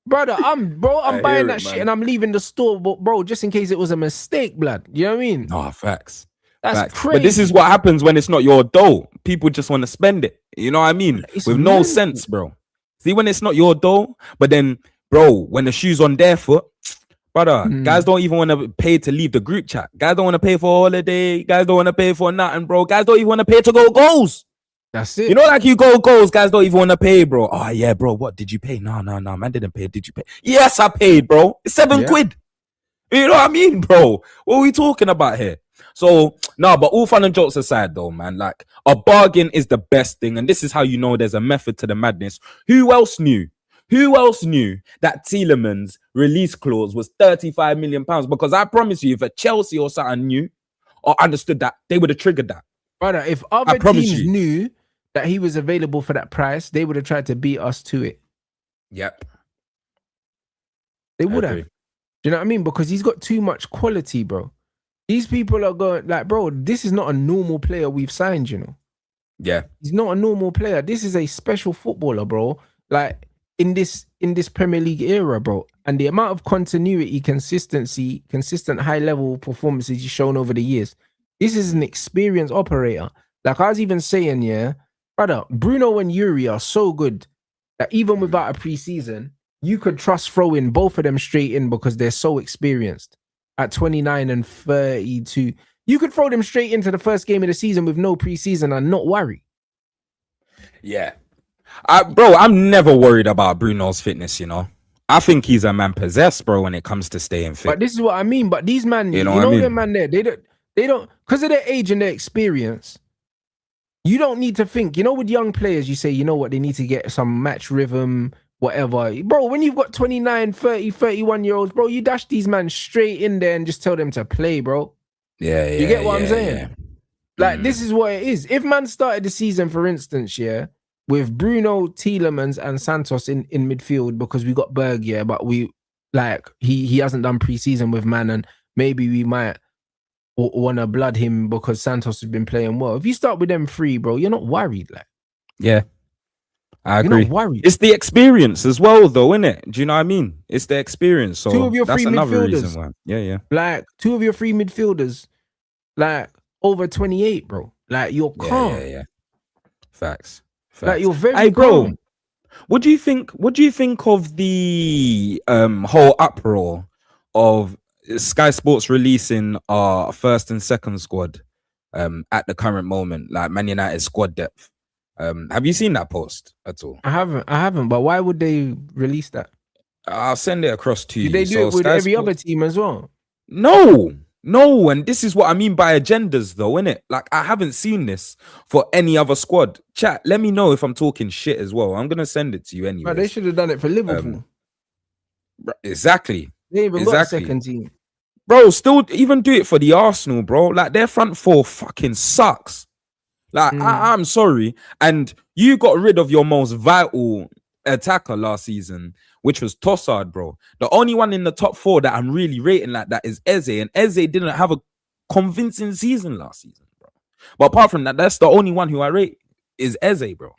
Brother, I'm buying that shit and I'm leaving the store, bro, just in case it was a mistake, blood. You know what I mean? Oh, facts. That's crazy. But this is what happens when it's not your dough. People just want to spend it. You know what I mean? With no sense, bro. See, when it's not your dough, but then, bro, when the shoe's on their foot, Brother, guys don't even want to pay to leave the group chat. Guys don't want to pay for a holiday. Guys don't want to pay for nothing, bro. Guys don't even want to pay to go goals. That's it. You know, like you go goals, guys don't even want to pay, bro. Oh, yeah, bro. What did you pay? No, man didn't pay. Did you pay? Yes, I paid, bro. It's 7 quid. You know what I mean, bro? What are we talking about here? So, no, but all fun and jokes aside, though, man, like a bargain is the best thing. And this is how you know there's a method to the madness. Who else knew? Who else knew that Tielemans' release clause was £35 million? Because I promise you, if a Chelsea or something knew or understood that, they would have triggered that. Brother, if other teams knew that he was available for that price, they would have tried to beat us to it. Yep. They would have. Do you know what I mean? Because he's got too much quality, bro. These people are going like, bro, this is not a normal player we've signed, you know? Yeah. He's not a normal player. This is a special footballer, bro. Like, in this Premier League era, bro. And the amount of continuity, consistency, consistent high-level performances he's shown over the years. This is an experienced operator. Like I was even saying, yeah, brother, Bruno and Yuri are so good that even without a preseason, you could trust throwing both of them straight in because they're so experienced at 29 and 32. You could throw them straight into the first game of the season with no preseason and not worry. Yeah. Bro, I'm never worried about Bruno's fitness, you know. I think he's a man possessed, bro, when it comes to staying fit. But this is what I mean. But these men, you know what I mean? Them man there, they don't, because of their age and their experience, you don't need to think, you know, with young players, you say, you know what, they need to get some match rhythm, whatever. Bro, when you've got 29, 30, 31-year-olds, bro, you dash these men straight in there and just tell them to play, bro. Yeah. You get what I'm saying? Yeah. Like, this is what it is. If man started the season, for instance, yeah, with Bruno, Tielemans, and Santos in midfield because we got Berg, yeah, but we, like, he hasn't done preseason with man, and maybe we might want to blood him because Santos has been playing well. If you start with them three, bro, you're not worried, like. Yeah, I agree. You're not worried. It's the experience as well, though, isn't it? Do you know what I mean? It's the experience. So two of your that's three another midfielders, reason why. Yeah. Like, two of your three midfielders, like, over 28, bro. Like, you're calm. Yeah. Facts. Like, you're very calm. What do you think of the whole uproar of Sky Sports releasing our first and second squad at the current moment, like Man United squad depth? Have you seen that post at all? I haven't, but why would they release that? I'll send it across to you. Did they do it with every other team as well? No, and this is what I mean by agendas, though, innit? Like, I haven't seen this for any other squad. Chat, let me know if I'm talking shit as well. I'm gonna send it to you anyway. They should have done it for Liverpool. Exactly. They even got a second team. Bro, still even do it for the Arsenal, bro. Like, their front four fucking sucks. Like, I'm sorry. And you got rid of your most vital attacker last season, which was Tossard, bro. The only one in the top four that I'm really rating like that is Eze, and Eze didn't have a convincing season last season, bro. But apart from that, that's the only one who I rate is Eze, bro.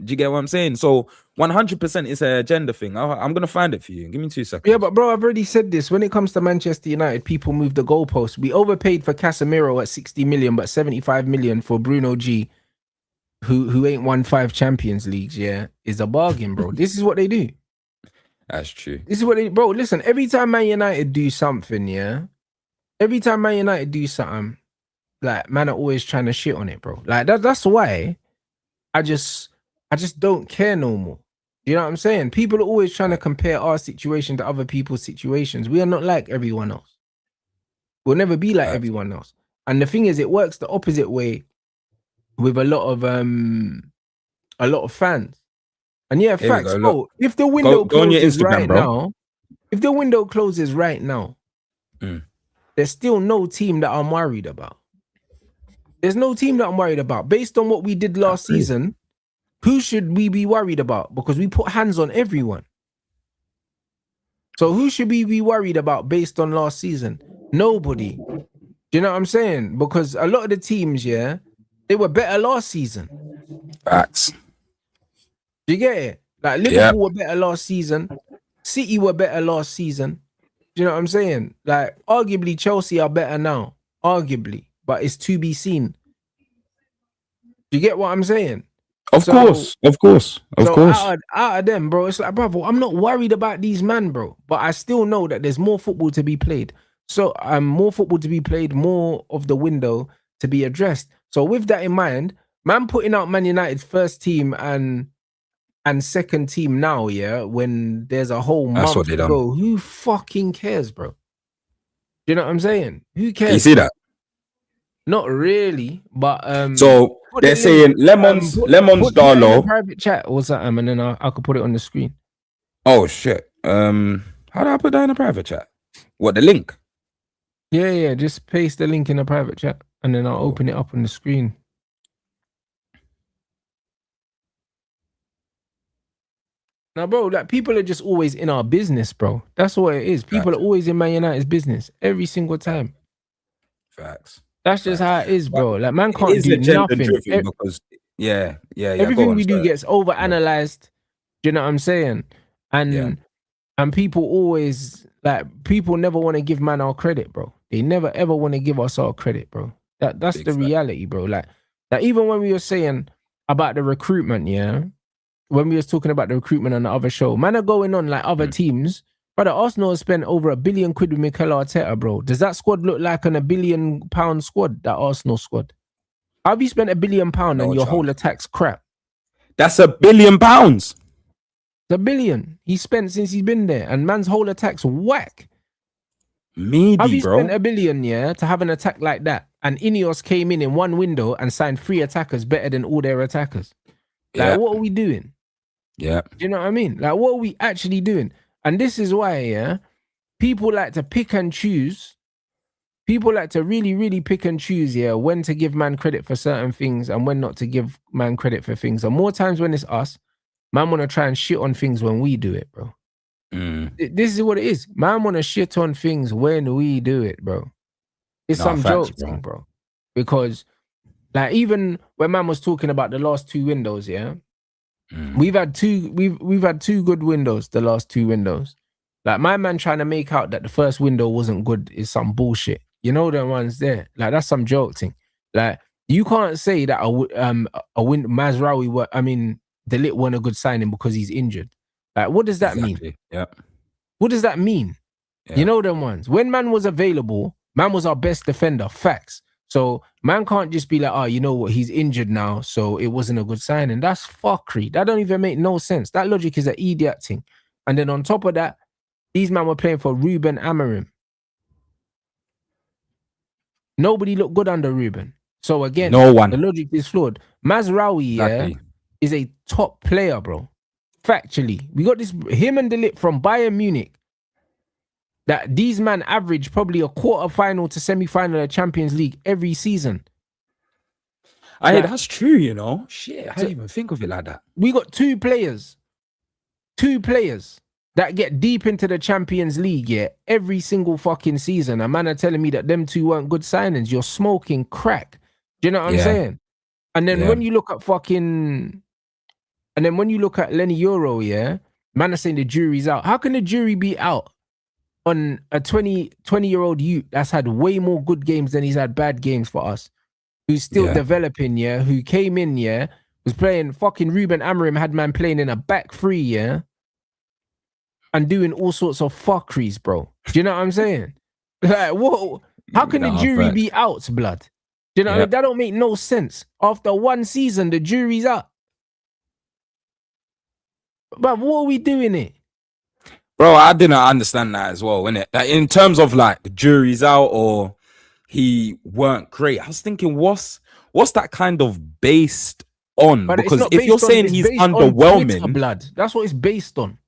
Do you get what I'm saying? So 100% it's an agenda thing. I'm gonna find it for you. Give me 2 seconds. Yeah, but bro, I've already said this. When it comes to Manchester United, people move the goalposts. We overpaid for Casemiro at 60 million, but 75 million for Bruno G, who ain't won 5 Champions Leagues, yeah, is a bargain, bro. This is what they do. That's true. This is what they, bro, listen, every time Man United do something, yeah, like, man are always trying to shit on it, bro. Like, that's why I just don't care no more. You know what I'm saying? People are always trying to compare our situation to other people's situations. We are not like everyone else. We'll never be like everyone else. And the thing is, it works the opposite way with a lot of fans. And yeah, facts. Bro, if the window closes right now, if the window closes right now, there's still no team that I'm worried about. There's no team that I'm worried about. Based on what we did last season, who should we be worried about? Because we put hands on everyone. So who should we be worried about based on last season? Nobody. Do you know what I'm saying? Because a lot of the teams, yeah, they were better last season. Facts. Do you get it? Like, Liverpool were better last season. City were better last season. Do you know what I'm saying? Like, arguably Chelsea are better now. Arguably. But it's to be seen. Do you get what I'm saying? Of course. So out of them, bro, it's like, bro, I'm not worried about these men, bro. But I still know that there's more football to be played. So more football to be played, more of the window to be addressed. So with that in mind, man putting out Man United's first team and second team now, yeah, when there's a whole month to go, who fucking cares, bro? Do you know what I'm saying? Who cares? You see that? Not really, but so they're saying lemons Darlow private chat or something, and then I could put it on the screen. Oh shit! How do I put that in a private chat? What, the link? Yeah. Just paste the link in a private chat, and then I'll open it up on the screen. Now, bro, like people are just always in our business, bro. That's what it is. People are always in Man United's business every single time. Facts. That's just how it is, bro. Like, man can't do nothing. Because everything we do gets overanalyzed. Do you know what I'm saying? And people always, like, people never want to give man our credit, bro. They never ever want to give us our credit, bro. That's the reality, bro. Like even when we were saying about the recruitment, when we was talking about the recruitment on the other show, man are going on like other teams. Brother, Arsenal has spent over £1 billion with Mikel Arteta, bro. Does that squad look like an £1 billion squad, that Arsenal squad? How have you spent £1 billion and your whole attack's crap? That's £1 billion. It's $1 billion he spent since he's been there, and man's whole attack's whack. Maybe, have you bro. spent $1 billion, to have an attack like that? And Ineos came in one window and signed 3 attackers better than all their attackers. Like, what are we doing? Yeah. Do you know what I mean? Like, what are we actually doing? And this is why, people like to pick and choose. People like to really, really pick and choose, when to give man credit for certain things and when not to give man credit for things. And more times when it's us, man want to try and shit on things when we do it, bro. This is what it is. Man want to shit on things when we do it, bro. It's some joke thing, bro. Because, like, even when man was talking about the last 2 windows, we've had 2 good windows, the last 2 windows. Like, my man trying to make out that the first window wasn't good is some bullshit. You know the ones there. Like, that's some joke thing. Like, you can't say that Mazraoui De Ligt weren't a good signing because he's injured. Like, what does that mean? Yeah. What does that mean? Yeah. You know them ones. When man was available, man was our best defender. Facts. So man can't just be like, oh, you know what, he's injured now, so it wasn't a good signing. That's fuckery. That don't even make no sense. That logic is an idiot thing. And then on top of that, these men were playing for Ruben Amorim. Nobody looked good under Ruben. So again, no one. The logic is flawed. Mazraoui, is a top player, bro. Factually. We got him and De Ligt from Bayern Munich. That these men average probably a quarter-final to semi-final of Champions League every season. That's true, you know. Shit, I didn't even think of it like that. We got 2 players that get deep into the Champions League, every single fucking season. A man are telling me that them 2 weren't good signings. You're smoking crack. Do you know what I'm saying? And then when you look at Lenny Euro, man are saying the jury's out. How can the jury be out on a 20-year-old youth that's had way more good games than he's had bad games for us, who's still developing, who came in, was playing fucking Ruben Amorim, had man playing in a back 3, and doing all sorts of fuckeries, bro. Do you know what I'm saying? Like, what? How can the jury be out, blood? Do you know what I mean? That don't make no sense. After 1 season, the jury's out. But what are we doing here? Bro, I didn't understand that as well, innit? Like, in terms of like the jury's out or he weren't great, I was thinking, what's that kind of based on? But because if you're saying he's underwhelming, blood, that's what it's based on.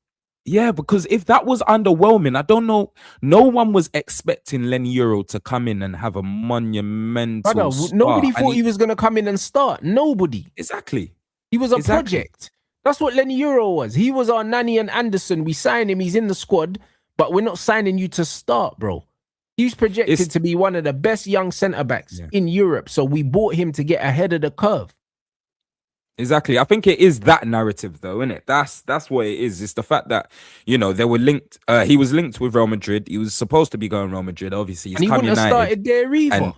Yeah, because if that was underwhelming, I don't know. No one was expecting Lenny Euro to come in and have a monumental start. Nobody thought he was going to come in and start. Nobody. Exactly. He was a project. That's what Lenny Euro was. He was our Nani and Anderson. We signed him. He's in the squad, but we're not signing you to start, bro. He's projected to be one of the best young centre-backs in Europe, so we bought him to get ahead of the curve. Exactly. I think it is that narrative, though, isn't it? That's what it is. It's the fact that, they were linked. He was linked with Real Madrid. He was supposed to be going Real Madrid, obviously. And he wouldn't have started there either.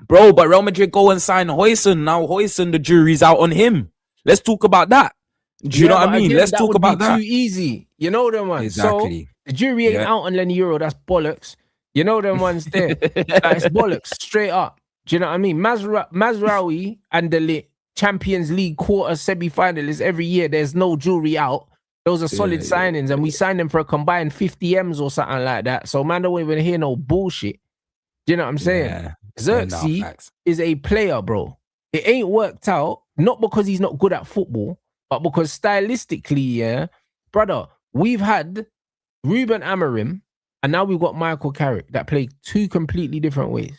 Bro, but Real Madrid go and sign Højsund. Now Højsund, the jury's out on him. Let's talk about that. Do you know what I mean? Again, Let's that talk would about be that. too easy. You know them ones. Exactly. So the jury ain't out on Lenny Euro. That's bollocks. You know them ones there. It's bollocks straight up. Do you know what I mean? Mazraoui and the Champions League quarter semi-finalists every year. There's no jury out. Those are solid signings, and we signed them for a combined 50 M's or something like that. So man, don't even hear no bullshit. Do you know what I'm saying? Yeah. Xerxes is a player, bro. It ain't worked out, not because he's not good at football, but because stylistically, yeah, brother, we've had Ruben Amorim, and now we've got Michael Carrick that play two completely different ways.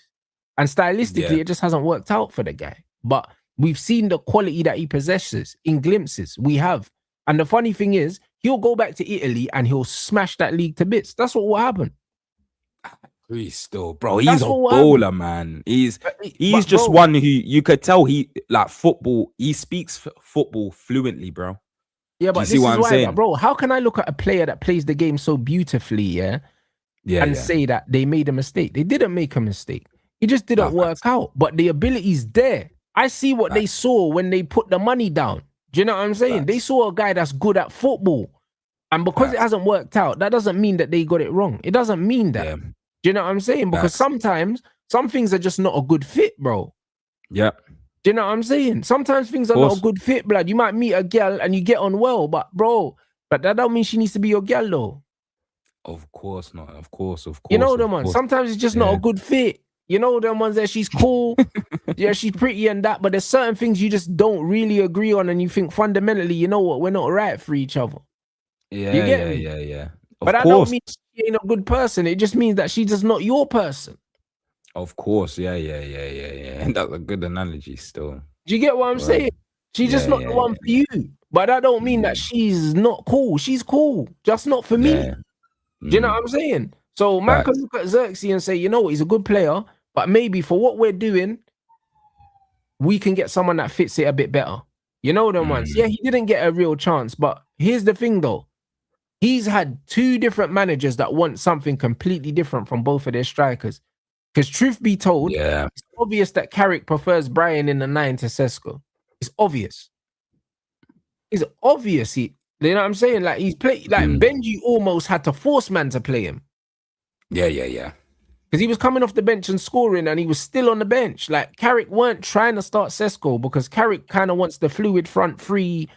And stylistically, it just hasn't worked out for the guy. But we've seen the quality that he possesses in glimpses. We have. And the funny thing is, he'll go back to Italy and he'll smash that league to bits. That's what will happen. He's still, bro. He's a baller, man. He's just one who you could tell he like football. He speaks football fluently, bro. Yeah, but this is why, bro. How can I look at a player that plays the game so beautifully, and say that they made a mistake? They didn't make a mistake. It just didn't work out. But the ability's there. I see what they saw when they put the money down. Do you know what I'm saying? They saw a guy that's good at football, and because it hasn't worked out, that doesn't mean that they got it wrong. It doesn't mean that. Yeah. Do you know what I'm saying? Because sometimes some things are just not a good fit, bro. Yeah. Do you know what I'm saying? Sometimes things are not a good fit, blood. You might meet a girl and you get on well, but that don't mean she needs to be your girl, though. Of course not. Of course. You know them ones. Sometimes it's just not a good fit. You know them ones that she's cool, she's pretty and that, but there's certain things you just don't really agree on, and you think fundamentally, you know what, we're not right for each other. Yeah, you get me? Yeah. But that don't mean she ain't a good person. It just means that she's just not your person. Of course, yeah. That's a good analogy still. Do you get what I'm saying? She's just not the one for you. But that don't mean that she's not cool. She's cool, just not for me. Do you know what I'm saying? So man can look at Xerxes and say, you know what, he's a good player, but maybe for what we're doing, we can get someone that fits it a bit better. You know them ones. Yeah, he didn't get a real chance, but here's the thing though. He's had two different managers that want something completely different from both of their strikers. Because truth be told, it's obvious that Carrick prefers Brian in the 9 to Sesko. It's obvious. It's obvious. You know what I'm saying? Like he's played, like Benji almost had to force man to play him. Yeah. Because he was coming off the bench and scoring, and he was still on the bench. Like Carrick weren't trying to start Sesko because Carrick kind of wants the fluid front three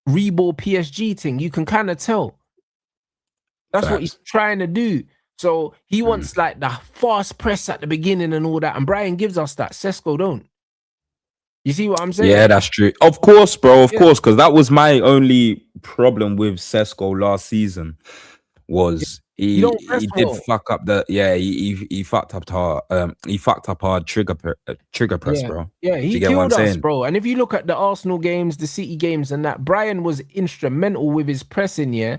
reball PSG thing. You can kind of tell. That's what he's trying to do. So he wants like the fast press at the beginning and all that. And Brian gives us that. Sesko don't. You see what I'm saying? Yeah, that's true. Of course, bro. Of course. Because that was my only problem with Sesko last season. Was he did fuck up the he fucked up our trigger press, bro. Yeah, he killed us, bro. And if you look at the Arsenal games, the City games, and that, Brian was instrumental with his pressing,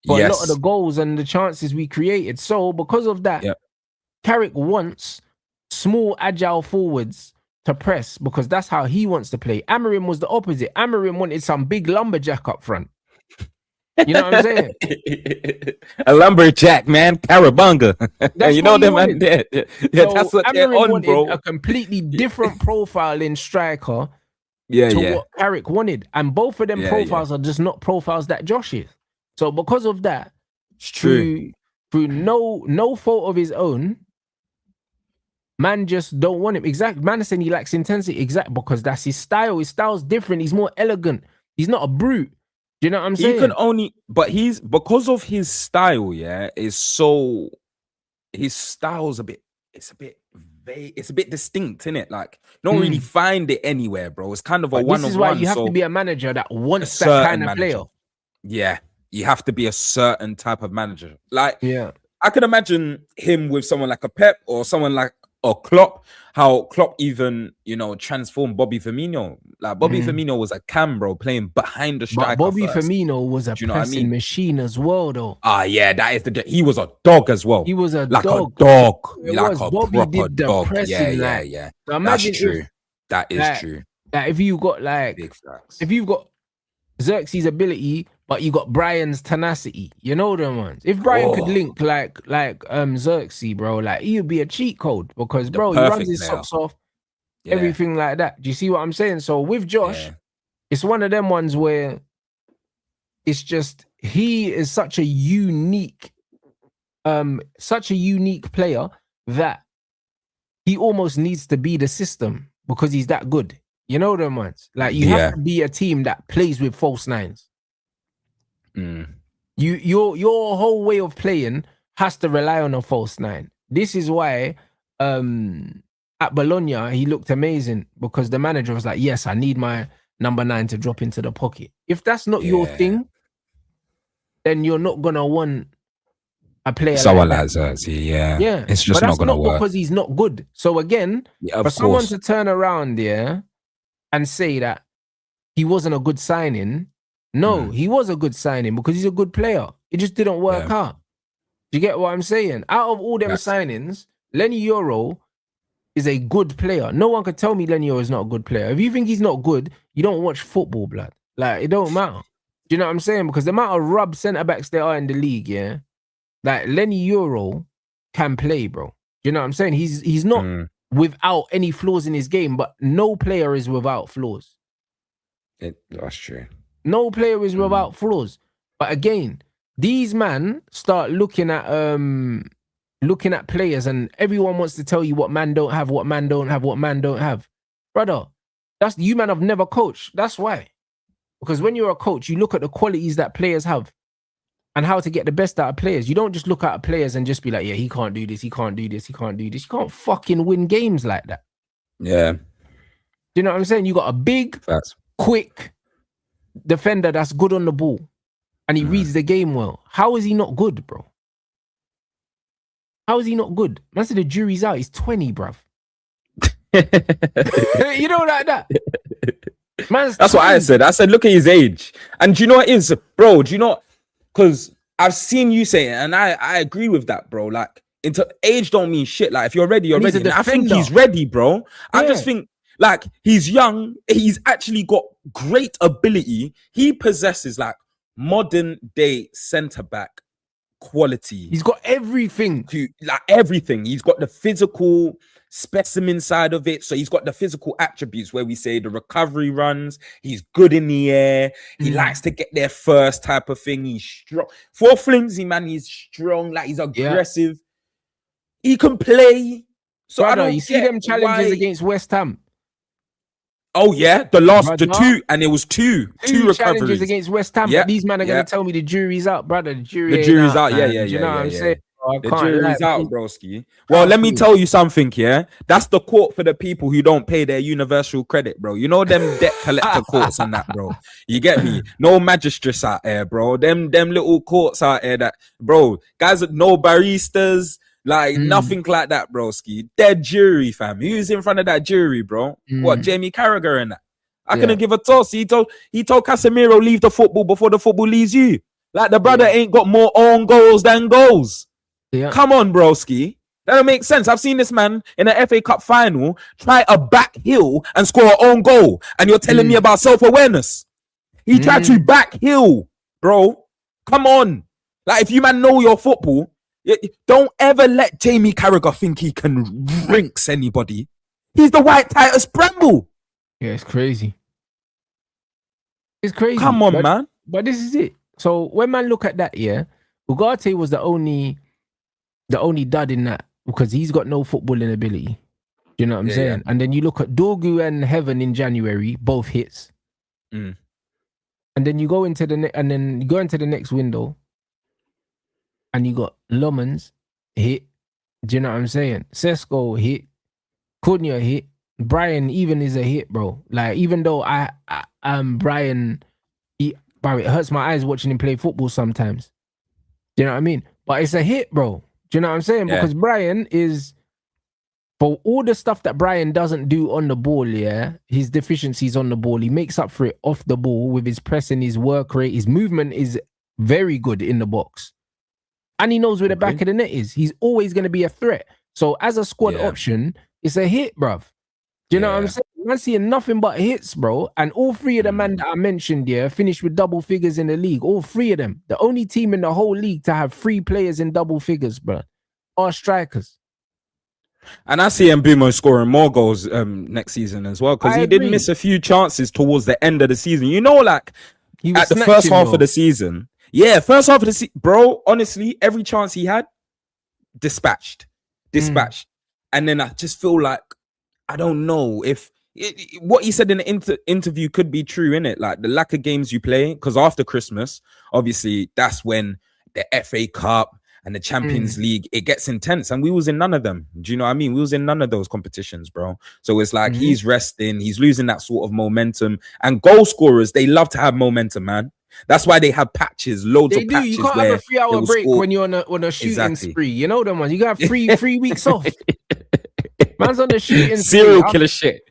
for a lot of the goals and the chances we created. So because of that, Carrick wants small, agile forwards to press because that's how he wants to play. Amorim was the opposite. Amorim wanted some big lumberjack up front. You know what I'm saying? A lumberjack, man, Carabunga. You know them, man. Yeah, so that's what they're on, bro. A completely different profile in striker to what Carrick wanted, and both of them profiles are just not profiles that Josh is. So because of that, it's true. Through no fault of his own, man just don't want him. Exact. Man is saying he lacks intensity. Exact, because that's his style. His style's different. He's more elegant. He's not a brute. Do you know what I'm saying? He can only, but he's because of his style. Is so his style's a bit vague. It's a bit distinct, isn't it? Like you don't really find it anywhere, bro. It's kind of a one-on-one. This is why you have to be a manager that wants that kind of player. Yeah, you have to be a certain type of manager. Like, I can imagine him with someone like a Pep or someone like a Klopp. How Klopp even, transformed Bobby Firmino. Like Bobby Firmino was a cam, bro, playing behind the striker. But Bobby Firmino was a pressing machine as well, though. Yeah, that is he was a dog as well. He was a dog. Like a Bobby did the dog. Pressing, Yeah. So imagine that's true. That is true. Like if you got if you've got Xerxes' ability, but you got Brian's tenacity, you know them ones. If Brian could link like Xerxes, bro, like he would be a cheat code because bro, he runs his socks off, everything like that. Do you see what I'm saying? So with Josh, it's one of them ones where it's just he is such a unique player that he almost needs to be the system because he's that good. You know them ones. Like you have to be a team that plays with false nines. Your whole way of playing has to rely on a false nine. This is why at Bologna he looked amazing because the manager was like, yes, I need my number 9 to drop into the pocket. If that's not your thing, then you're not gonna want a player someone like that. Yeah. It's just but not gonna work because he's not good. So again, for someone to turn around and say that he wasn't a good signing, no, he was a good signing because he's a good player. It just didn't work out. Do you get what I'm saying? Out of all them signings, Lenny Euro is a good player. No one could tell me Lenny Euro is not a good player. If you think he's not good, you don't watch football, blood. Like, it don't matter. Do you know what I'm saying? Because the amount of rub centre-backs there are in the league, like Lenny Euro can play, bro. Do you know what I'm saying? He's not without any flaws in his game, but no player is without flaws. That's true. No player is without flaws. But again, these men start looking at players, and everyone wants to tell you what man don't have, what man don't have, what man don't have. Brother, that's you man have never coached. That's why. Because when you're a coach, you look at the qualities that players have and how to get the best out of players. You don't just look at players and just be like, yeah, he can't do this, he can't do this, he can't do this. You can't fucking win games like that. Yeah. Do you know what I'm saying? You got a big, quick defender that's good on the ball and he reads the game well. How is he not good, bro? How is he not good? Man said the jury's out. He's 20, bruv. You know, like that. Man's That's 20. what I said. I said, look at his age. And do you know what it is, bro? Do you know? Because I've seen you say it, and I agree with that, bro. Like, into age don't mean shit. Like, if you're ready, you're ready. And I think he's ready, bro. I just think, like, he's young. He's actually got great ability. He possesses, like, modern day centre-back quality. He's got everything. Like, everything. He's got the physical specimen side of it. So he's got the physical attributes where we say the recovery runs. He's good in the air. He likes to get there first type of thing. He's strong. For flimsy, man, he's strong. Like, he's aggressive. He can play. So brother, I don't you see them challenges against West Ham. Oh yeah, the 2, and it was two recoveries. Challenges against West Ham. But these men are gonna tell me the jury's out, brother. The jury's out. Yeah. You know what I'm saying? The jury's out, broski. Well, let me tell you something, that's the court for the people who don't pay their universal credit, bro. You know them debt collector courts and that, bro. You get me? No magistrates out there, bro. Them little courts out there that, bro, guys, no baristas, like nothing like that, broski. Dead jury, fam. Who's in front of that jury, bro? What, Jamie Carragher and that? I couldn't give a toss. He told Casemiro, leave the football before the football leaves you. Like, the brother ain't got more own goals than goals. Yeah. Come on, broski. That don't make sense. I've seen this man in an FA Cup final try a back heel and score an own goal. And you're telling me about self-awareness. He tried to back heel, bro. Come on. Like, if you man know your football, don't ever let Jamie Carragher think he can rinks anybody. He's the white Titus Bramble. Yeah, it's crazy. It's crazy. Come on, man. But this is it. So when man look at that, Ugarte was the only dud in that because he's got no footballing ability. You know what I'm saying? And then you look at Dorgu and Heaven in January, both hits. And then you go into the next window, and you got Lomans hit. Do you know what I'm saying? Sesko hit. Cunha hit. Brian even is a hit, bro. Like, even though Brian, it hurts my eyes watching him play football sometimes. Do you know what I mean? But it's a hit, bro. Do you know what I'm saying? Because Brian is, for all the stuff that Brian doesn't do on the ball, his deficiencies on the ball, he makes up for it off the ball with his pressing, his work rate, his movement is very good in the box. And he knows where the back of the net is. He's always going to be a threat. So as a squad option, it's a hit, bruv. Do you know what I'm saying? I'm seeing nothing but hits, bro. And all three of the men that I mentioned finished with double figures in the league. All three of them. The only team in the whole league to have 3 players in double figures, bro, are strikers. And I see Mbumo scoring more goals next season as well, because I he did agree. miss a few chances towards the end of the season. You know, like He was at the first snatching half of though. the season. Yeah, first half of the season, bro. Honestly, every chance he had, dispatched. And then I just feel like I don't know if what he said in the interview could be true, innit? Like the lack of games you play, because after Christmas, obviously that's when the FA Cup and the Champions League, it gets intense, and we was in none of them. Do you know what I mean? We was in none of those competitions, bro. So it's like he's resting, he's losing that sort of momentum. And goal scorers, they love to have momentum, man. That's why they have patches, loads They of do. patches. You can't have a 3-hour break when you're on a shooting spree. You know them ones. You got three weeks off. Man's on the shooting serial killer shit.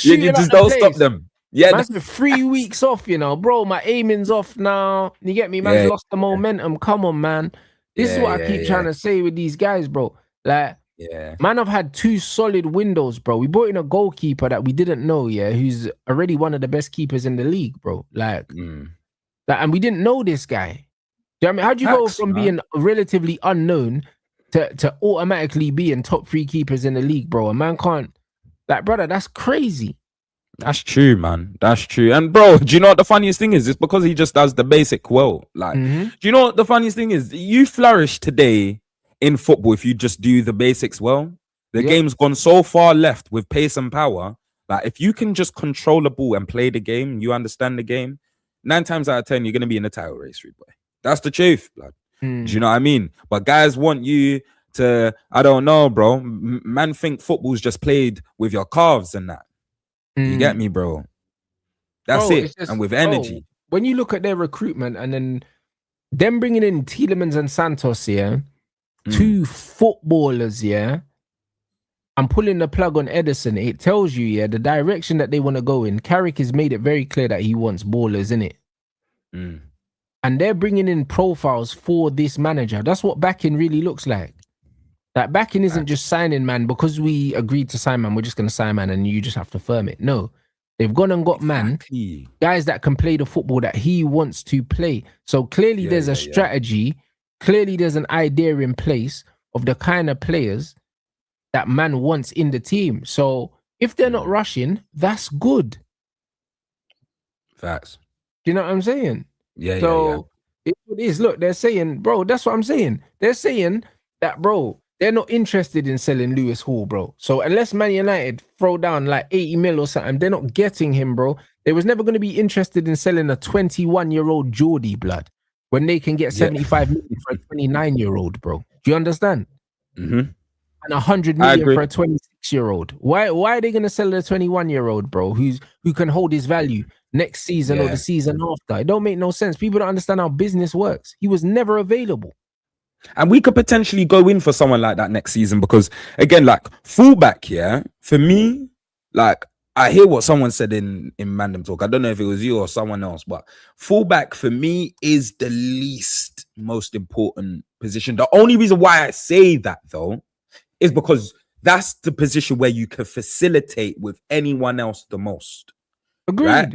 You just don't stop them. Yeah, man's been 3 weeks off, you know, bro. My aiming's off now. You get me? Man's lost the momentum. Come on, man. This is what I keep trying to say with these guys, bro. Like, man, I've had 2 solid windows, bro. We brought in a goalkeeper that we didn't know, who's already one of the best keepers in the league, bro. Like, and we didn't know this guy. Do you know what I mean? How'd you go from being relatively unknown to automatically being top 3 keepers in the league, bro? A man can't, like, brother, that's crazy. That's true, man. That's true. And bro, do you know what the funniest thing is? It's because he just does the basic well. Like, do you know what the funniest thing is? You flourish today in football if you just do the basics well. The game's gone so far left with pace and power. Like, if you can just control the ball and play the game, you understand the game, 9 times out of 10, you're gonna be in the title race, boy. That's the truth, blood. Do you know what I mean? But guys want you to, I don't know, bro. Man think football's just played with your calves and that. You get me, bro? That's it. Just, and with energy. When you look at their recruitment and then them bringing in Tielemans and Santos, 2 footballers, and pulling the plug on Edison, it tells you, the direction that they want to go in. Carrick has made it very clear that he wants ballers, innit? And they're bringing in profiles for this manager. That's what backing really looks like. Like, backing isn't just signing, man, because we agreed to sign, man, we're just going to sign, man, and you just have to firm it. No. They've gone and got, man, guys that can play the football that he wants to play. So clearly there's a strategy. Clearly there's an idea in place of the kind of players that man wants in the team. So if they're not rushing, that's good. Facts. Do you know what I'm saying? So it is. Look, they're saying, bro, that's what I'm saying. They're saying that, bro, they're not interested in selling Lewis Hall, bro. So unless Man United throw down like 80 mil or something, they're not getting him, bro. They was never going to be interested in selling a 21-year-old Geordie, blood, when they can get 75 million for a 29-year-old, bro. Do you understand? And 100 million for a 26-year-old. Why are they going to sell a 21-year-old, bro, who can hold his value next season or the season after? It don't make no sense. People don't understand how business works. He was never available. And we could potentially go in for someone like that next season because, again, like fullback, for me, like I hear what someone said in Mandem Talk. I don't know if it was you or someone else, but fullback for me is the least most important position. The only reason why I say that, though, is because that's the position where you can facilitate with anyone else the most. Agreed. Right?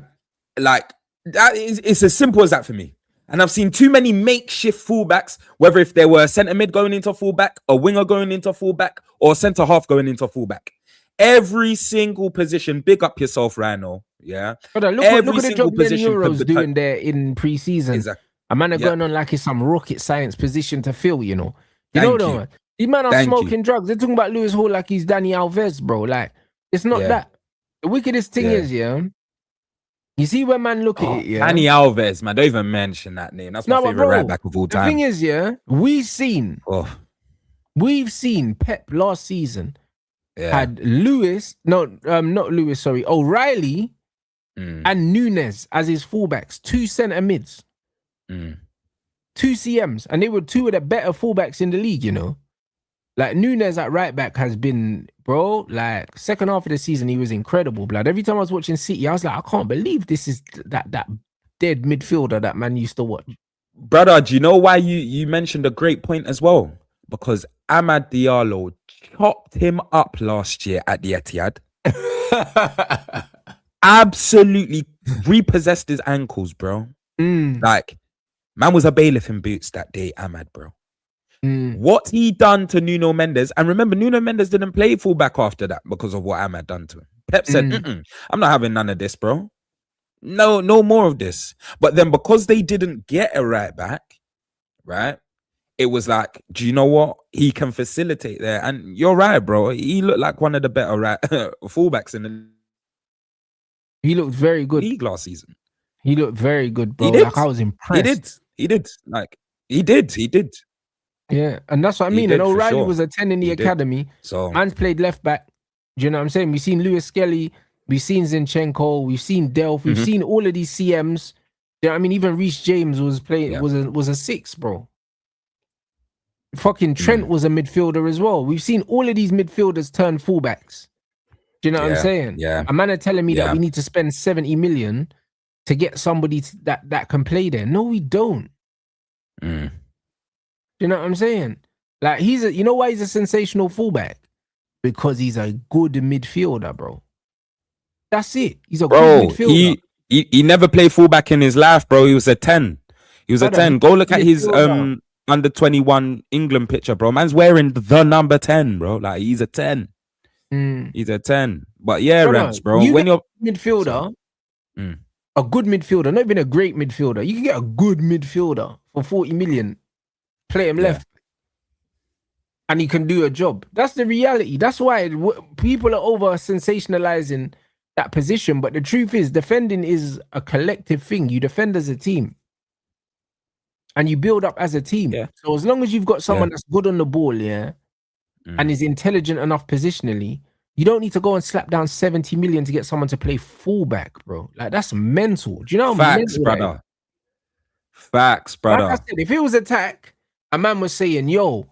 Like, it's as simple as that for me. And I've seen too many makeshift fullbacks, whether if they were a centre mid going into fullback, a winger going into fullback, or a centre half going into fullback. Every single position, big up yourself, Rhino. Yeah. But look at the job the Euros doing there in pre-season. Exactly. A man are going on like it's some rocket science position to fill, you know. Man. These men are smoking drugs. They're talking about Lewis Hall like he's Danny Alves, bro. Like, it's not that. The wickedest thing is, you see when man look at it, Danny Alves, man, don't even mention that name. That's my favorite right back of all time. The thing is, we've seen Pep last season had O'Reilly and Nunes as his fullbacks, 2 centre mids, 2 CMs, and they were 2 of the better fullbacks in the league, you know. Like, Nunes at right back has been, bro, like, second half of the season, he was incredible, blood. Every time I was watching City, I was like, I can't believe this is that dead midfielder that man used to watch. Brother, do you know why you mentioned a great point as well? Because Amad Diallo chopped him up last year at the Etihad. Absolutely repossessed his ankles, bro. Like, man was a bailiff in boots that day, Amad, bro. What he done to Nuno Mendes, and remember, Nuno Mendes didn't play fullback after that because of what Ahmad done to him. Pep said, I'm not having none of this, bro. No more of this. But then because they didn't get a right back, right? It was like, do you know what? He can facilitate there. And you're right, bro. He looked like one of the better fullbacks in the He looked very good league last season. He looked very good, bro. He did. Like, I was impressed. He did. Like, he did. Yeah, and that's what I mean. And O'Reilly was a 10 in the academy. So man's played left back. Do you know what I'm saying? We've seen Lewis Skelly, we've seen Zinchenko, we've seen Delph, we've seen all of these CMs. You know what I mean? Even Reece James was playing was a 6, bro. Fucking Trent was a midfielder as well. We've seen all of these midfielders turn fullbacks. Do you know what I'm saying? Yeah. A man are telling me that we need to spend 70 million to get somebody that can play there. No, we don't. Do you know what I'm saying? Like, you know why he's a sensational fullback? Because he's a good midfielder, bro. That's it. He's a good midfielder. He never played fullback in his life, bro. He was a 10. He was a 10. Go look at his under 21 England picture, bro. Man's wearing the number 10, bro. Like, he's a 10. He's a 10. But yeah, Rants, bro. When you're midfielder, a good midfielder, not even a great midfielder. You can get a good midfielder for 40 million, play him left, and he can do a job. That's the reality. That's why people are over sensationalizing that position. But the truth is, defending is a collective thing. You defend as a team, and you build up as a team. Yeah. So as long as you've got someone that's good on the ball, and is intelligent enough positionally, you don't need to go and slap down 70 million to get someone to play fullback, bro. Like, that's mental. Do you know how Facts, brother. Facts, brother. Like I said, if it was attack, a man was saying, yo,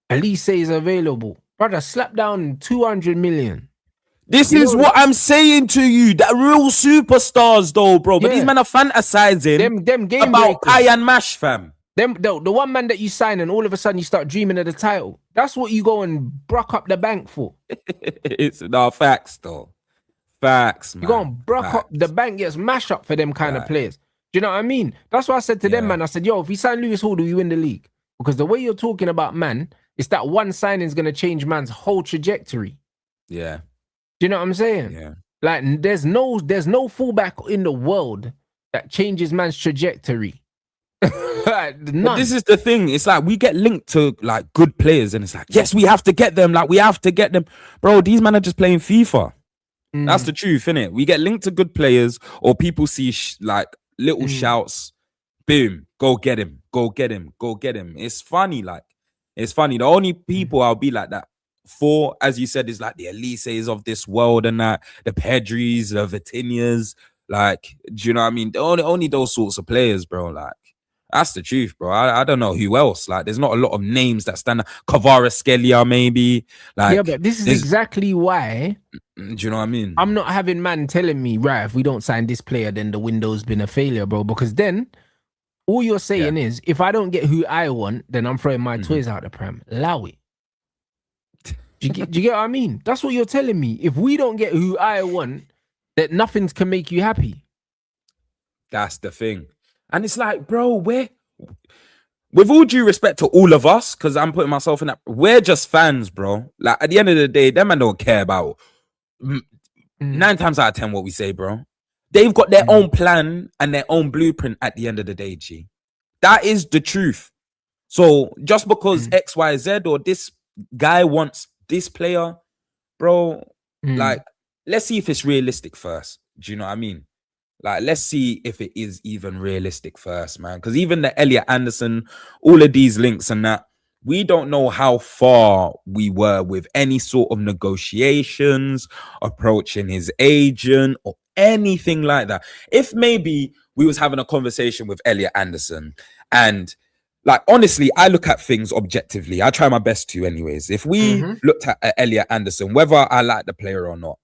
Elise is available. Brother, slap down 200 million. This is what I'm saying to you. That real superstars, though, bro. But these men are fantasizing them game about pie and mash, fam. The one man that you sign and all of a sudden you start dreaming of the title. That's what you go and brock up the bank for. It's no facts, though. Facts, man. You go and brock up the bank, gets mashed up for them kind of players. Do you know what I mean? That's why I said to them, man, I said, yo, if we sign Lewis Hall, do we win the league? Because the way you're talking about, man, it's that one signing is going to change man's whole trajectory. Yeah. Do you know what I'm saying? Yeah. Like, there's no fullback in the world that changes man's trajectory. But this is the thing. It's like we get linked to like good players, and it's like, yes, we have to get them. Like, we have to get them, bro. These men are just playing FIFA. That's the truth, innit? We get linked to good players, or people see like little shouts. Boom, go get him, go get him, go get him. It's funny, like it's funny. The only people I'll be like that for, as you said, is like the Elises of this world and that, the Pedris, the Vitinhas. Like, do you know what I mean? Only those sorts of players, bro. Like, that's the truth, bro. I don't know who else. Like, there's not a lot of names that stand out. Kvaratskhelia, maybe. Like, yeah, but this is exactly why. Do you know what I mean? I'm not having man telling me, right, if we don't sign this player, then the window's been a failure, bro. Because then all you're saying is, if I don't get who I want, then I'm throwing my toys out the pram. Allow it. Do you get what I mean? That's what you're telling me. If we don't get who I want, that nothing can make you happy. That's the thing. And it's like, bro, with all due respect to all of us, because I'm putting myself in that, we're just fans, bro. Like, at the end of the day, them man don't care about 9 times out of 10 what we say, bro. They've got their own plan and their own blueprint at the end of the day, G. That is the truth. So just because X, Y, Z or this guy wants this player, bro, like, let's see if it's realistic first. Do you know what I mean? Like, let's see if it is even realistic first, man. Because even the Elliot Anderson, all of these links and that, we don't know how far we were with any sort of negotiations, approaching his agent or anything like that. If maybe we was having a conversation with Elliot Anderson and, like, honestly, I look at things objectively. I try my best to anyways. If we looked at Elliot Anderson, whether I like the player or not,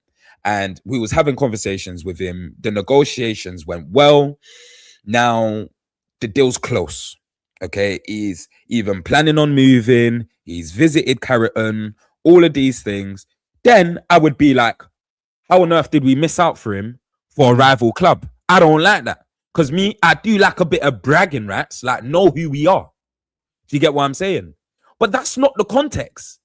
and we was having conversations with him, the negotiations went well. Now the deal's close. Okay, he's even planning on moving. He's visited Carrollton, all of these things. Then I would be like, how on earth did we miss out for him for a rival club? I don't like that. Because me, I do like a bit of bragging, rats. Like, know who we are. Do you get what I'm saying? But that's not the context.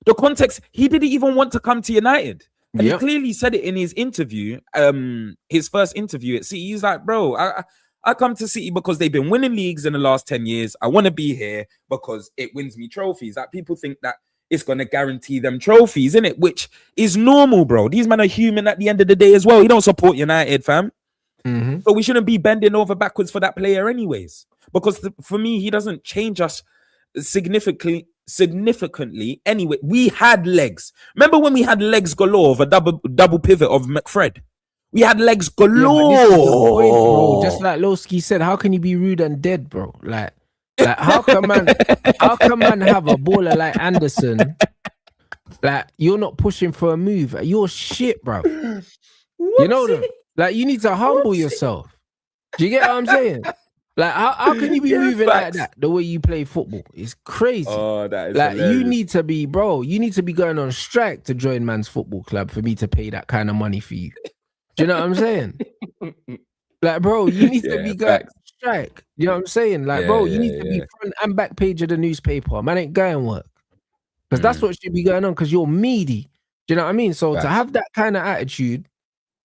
The context, he didn't even want to come to United. And he clearly said it in his interview, his first interview at City. He's like, bro, I come to City because they've been winning leagues in the last 10 years. I want to be here because it wins me trophies. Like, people think that it's going to guarantee them trophies, innit? Which is normal, bro. These men are human at the end of the day as well. He don't support United, fam. So we shouldn't be bending over backwards for that player anyways. Because for me, he doesn't change us significantly anyway. We had legs. Remember when we had legs galore of a double pivot of McFred? We had legs galore. Yeah, this is the point, bro. Just like Lowski said, how can you be rude and dead, bro? Like how can man have a baller like Anderson? Like, you're not pushing for a move. You're shit, bro. You know them. Like, you need to humble yourself. Do you get what I'm saying? Like, how can you be moving like that the way you play football? It's crazy. Oh, that is like hilarious. You need to be going on strike to join man's football club for me to pay that kind of money for you. Do you know what I'm saying? Like, bro, you need to be going on strike. You know what I'm saying? Like, bro, you need to be front and back page of the newspaper. Man ain't going work. Because that's what should be going on, because you're meaty. Do you know what I mean? So to have that kind of attitude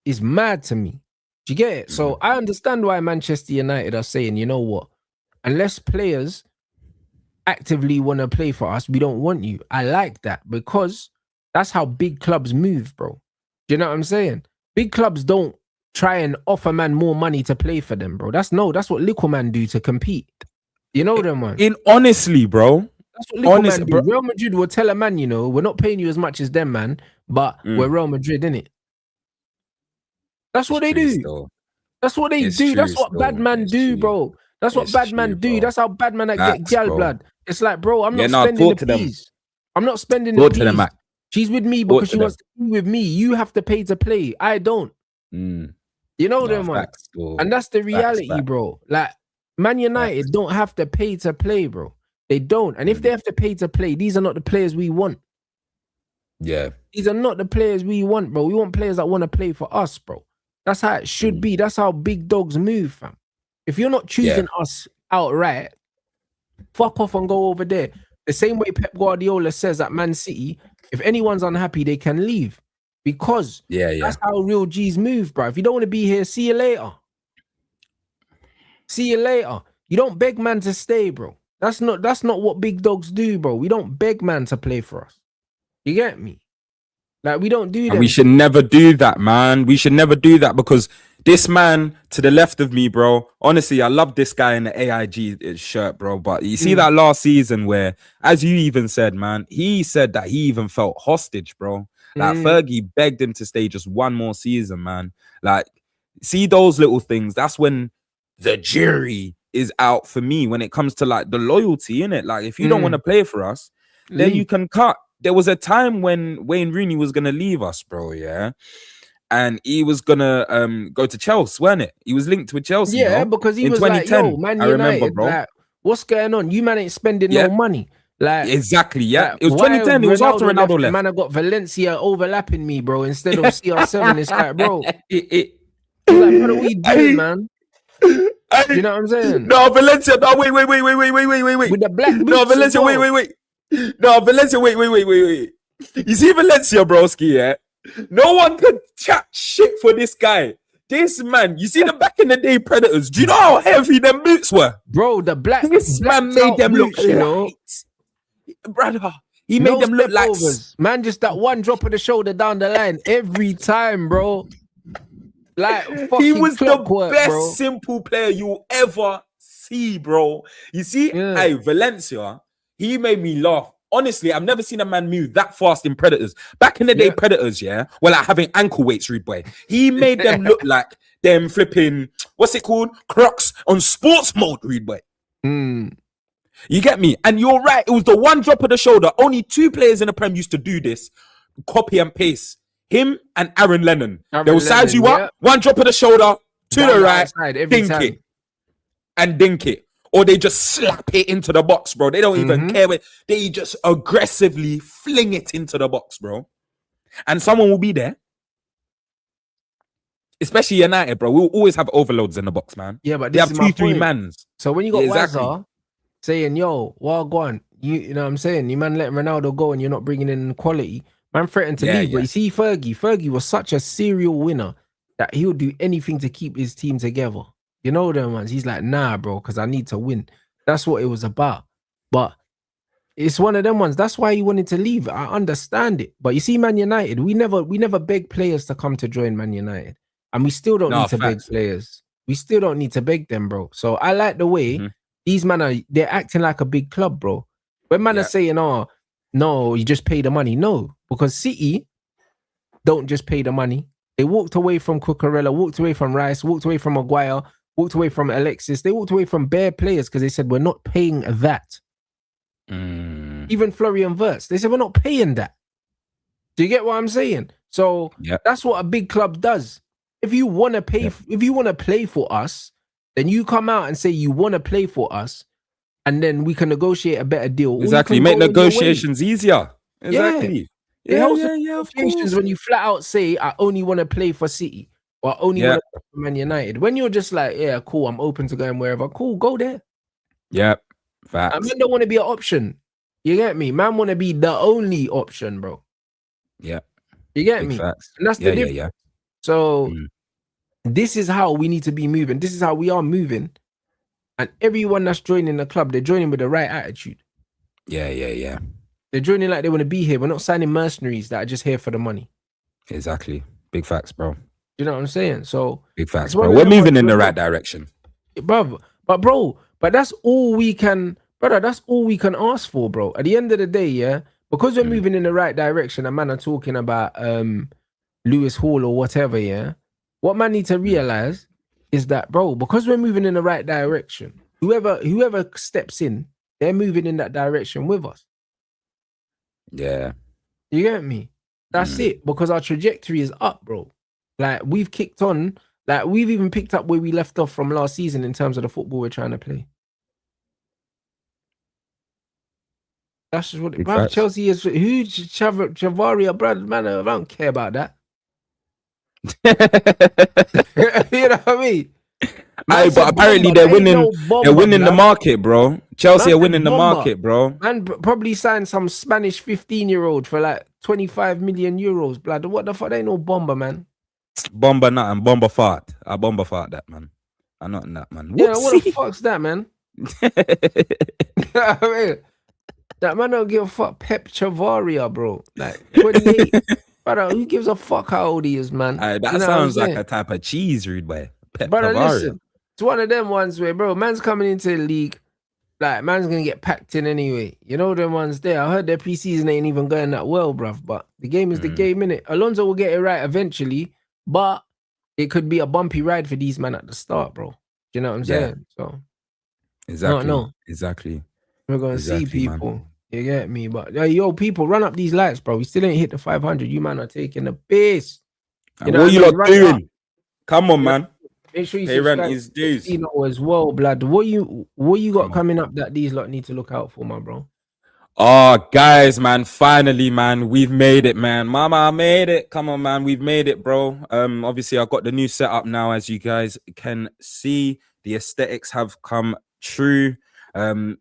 is mad to me. Do you get it? So I understand why Manchester United are saying, you know what? Unless players actively want to play for us, we don't want you. I like that, because that's how big clubs move, bro. Do you know what I'm saying? Big clubs don't try and offer man more money to play for them, bro. That's what little man do to compete. You know them, man. Honestly, bro. That's what little man do. Real Madrid will tell a man, you know, we're not paying you as much as them, man, but we're Real Madrid, innit? That's what they do. Still. That's what they do. That's what bad man do, bro. That's what bad man do. That's how bad man get gal blood. It's like, bro, I'm not spending the peas. I'm not spending the peas. She's with me because she wants to be with me. You have to pay to play. I don't. You know them, man. And that's the reality, bro. Like, Man United don't have to pay to play, bro. They don't. And if they have to pay to play, these are not the players we want. Yeah. These are not the players we want, bro. We want players that want to play for us, bro. That's how it should be. That's how big dogs move, fam. If you're not choosing us outright, fuck off and go over there. The same way Pep Guardiola says at Man City, if anyone's unhappy, they can leave. Because that's how real G's move, bro. If you don't want to be here, see you later. See you later. You don't beg man to stay, bro. That's not what big dogs do, bro. We don't beg man to play for us. You get me? Like, we don't do that. We should never do that, man. We should never do that, because this man to the left of me, bro, honestly, I love this guy in the AIG shirt, bro. But you see that last season where, as you even said, man, he said that he even felt hostage, bro. Like, Fergie begged him to stay just one more season, man. Like, see those little things. That's when the jury is out for me when it comes to, like, the loyalty, innit? Like, if you don't want to play for us, then you can cut. There was a time when Wayne Rooney was gonna leave us, bro, and he was gonna go to Chelsea, weren't it? He was linked with Chelsea, because he was like, yo, Man United, remember, bro. Like, what's going on? You man ain't spending no money. Like, exactly, Like, it was 2010. It was after Ronaldo left. Man, I got Valencia overlapping me, bro, instead of CR7. It's like, bro, it's like, what are we doing, man? You know what I'm saying? No, Valencia. No, wait. With the black boots. No, Valencia. Wait. No, Valencia. Wait. You see Valencia, broski. No one could chat shit for this guy. This man, you see the back in the day Predators. Do you know how heavy them boots were, bro? This man made them look, you know, brother. He made them look like man. Just that one drop of the shoulder down the line every time, bro. Like, he was the best bro. simple player you'll ever see, bro. You see, hey, Valencia, he made me laugh. Honestly, I've never seen a man move that fast in Predators. Back in the day, Predators, well, like having ankle weights, rude boy. He made them look like them flipping, what's it called? Crocs on sports mode, rude boy. You get me? And you're right, it was the one drop of the shoulder. Only 2 players in the Prem used to do this. Copy and paste. Him and Aaron Lennon. They will size you up, one drop of the shoulder, to the right, dink it. And dink it. Or they just slap it into the box, bro. They don't even care. They just aggressively fling it into the box, bro. And someone will be there. Especially United, bro. We'll always have overloads in the box, man. Yeah, but they have 2-3 mans. So when you got Wazza saying, yo, well, go on, You know what I'm saying? You man letting Ronaldo go and you're not bringing in quality. Man threatened to leave, but you see Fergie was such a serial winner that he would do anything to keep his team together. You know them ones. He's like, nah, bro, because I need to win. That's what it was about. But it's one of them ones. That's why he wanted to leave. I understand it. But you see, Man United, we never beg players to come to join Man United. And we still don't need to beg players. We still don't need to beg them, bro. So I like the way these men they're acting like a big club, bro. When man are saying, oh, no, you just pay the money. No, because City don't just pay the money. They walked away from Cucurella, walked away from Rice, walked away from Maguire, walked away from Alexis. They walked away from bare players because they said, we're not paying that. Even Florian Wirtz, they said, we're not paying that. Do you get what I'm saying? So that's what a big club does. If you want to pay, if you want to play for us, then you come out and say you want to play for us, and then we can negotiate a better deal. Exactly. Make negotiations easier. Exactly. Yeah, of course. When you flat out say, I only want to play for City or I only want to play for Man United. When you're just like, yeah, cool, I'm open to going wherever. Cool, go there. Yep. Facts. Man don't want to be an option. You get me? Man want to be the only option, bro. Yeah. You get me? Facts. And that's the difference. Yeah. So this is how we need to be moving. This is how we are moving. And everyone that's joining the club, they're joining with the right attitude. Yeah. They're joining like they want to be here. We're not signing mercenaries that are just here for the money. Exactly. Big facts, bro. You know what I'm saying? So big facts, bro. We're moving in the right direction. But that's all we can, brother, that's all we can ask for, bro. At the end of the day, because we're moving in the right direction, and man are talking about Lewis Hall or whatever, what man need to realize is that, bro, because we're moving in the right direction, whoever steps in, they're moving in that direction with us. Yeah. You get me? That's it, because our trajectory is up, bro. Like, we've kicked on, like, we've even picked up where we left off from last season in terms of the football we're trying to play. That's just what it, Chelsea is. Who Chavaria, brother, man, I don't care about that. You know what I mean? Aye, but apparently they're winning. They're winning the market, bro. Chelsea are winning the market, bro. Man probably signed some Spanish 15-year-old for like 25 million euros, blood. What the fuck? They ain't no bomber, man. Bomber nothing. Bomber fart. I bomber fart that, man. I'm not in that, man. Whoopsie. Yeah, what the fuck's that, man? I mean, that man don't give a fuck. Pep Chavaria, bro. Like 28. Brother, who gives a fuck how old he is, man? That sounds like a type of cheese, rude boy. Pep Brother, Chavaria. Listen, it's one of them ones where, bro, man's coming into the league, like, man's gonna get packed in anyway. You know them ones there. I heard their preseason ain't even going that well, bruv. But the game is the game, innit? Alonso will get it right eventually, but it could be a bumpy ride for these men at the start, bro. You know what I'm saying? So Exactly. We're gonna see people. Man. You get me? But yo, people, run up these lights, bro. We still ain't hit the 500. You man are taking the piss. You know what you lot doing? Come on, man. Make sure you pay rent is dues. As well, blood. What you got coming up that these lot need to look out for, my bro? Oh, guys, man, finally, man, we've made it, man. Mama, I made it. Come on, man, we've made it, bro. Obviously, I've got the new setup now, as you guys can see. The aesthetics have come true.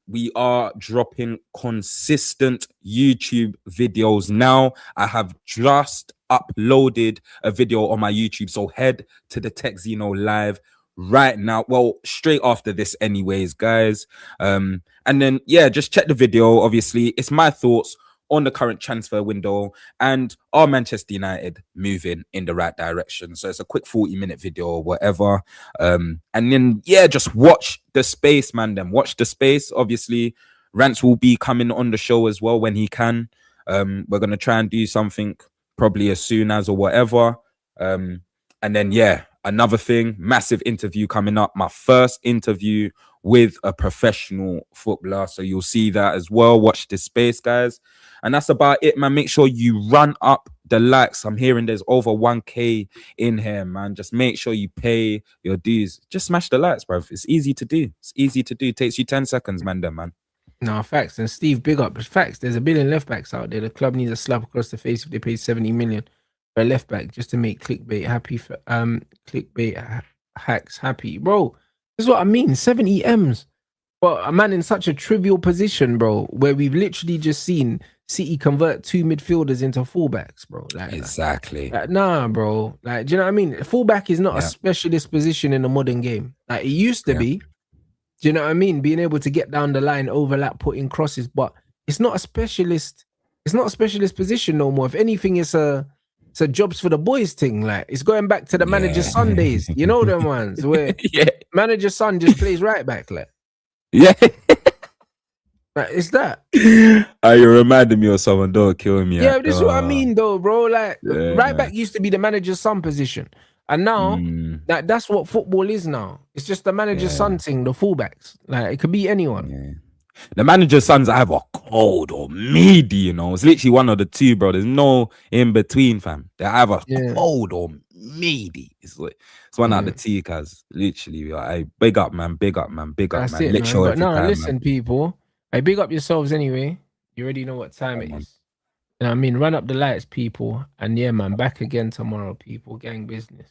We are dropping consistent YouTube videos now. I have just uploaded a video on my YouTube, so head to the TEKZINHO live right now. Well, straight after this anyways, guys. And then just check the video. Obviously, it's my thoughts on the current transfer window and are Manchester United moving in the right direction. So it's a quick 40-minute video or whatever. And then just watch the space, man. Then watch the space. Obviously, Rants will be coming on the show as well when he can. We're gonna try and do something probably as soon as or whatever. And then another thing, massive interview coming up. My first interview with a professional footballer. So you'll see that as well. Watch this space, guys. And that's about it, man. Make sure you run up the likes. I'm hearing there's over 1K in here, man. Just make sure you pay your dues. Just smash the likes, bro. It's easy to do. It's easy to do. It takes you 10 seconds, man. No, facts. And Steve, big up. Facts. There's a billion left backs out there. The club needs a slap across the face if they pay 70 million for a left back just to make clickbait happy for hacks happy. Bro, this is what I mean. 70 M's But a man in such a trivial position, bro, where we've literally just seen City convert 2 midfielders into fullbacks, bro. Exactly. Nah, bro. Like, do you know what I mean? Fullback is not a specialist position in the modern game. Like, it used to be. Do you know what I mean? Being able to get down the line, overlap, put in crosses, but it's not a specialist. It's not a specialist position no more. If anything, it's a jobs for the boys thing. Like, it's going back to the manager's Sundays. You know them ones where manager's son just plays right back. Like, like, it's that. You reminded me of someone. Don't kill me. Yeah, this is what I mean, though, bro. Like, right back used to be the manager's son position, and now that's what football is now. It's just the manager's son thing. The fullbacks, like, it could be anyone. Yeah. The manager's son's either cold or meaty, you know. It's literally one of the two, bro. There's no in between, fam. They're either cold or meaty. It's like it's one out of the two, cuz literally, like, big up, man. Big up, man. Big up, That's man. it, Let's man. show But every no, time, listen, man. people. Hey, big up yourselves anyway. You already know what time it is. You know what I mean? Run up the lights, people. And yeah, man, back again tomorrow, people. Gang business.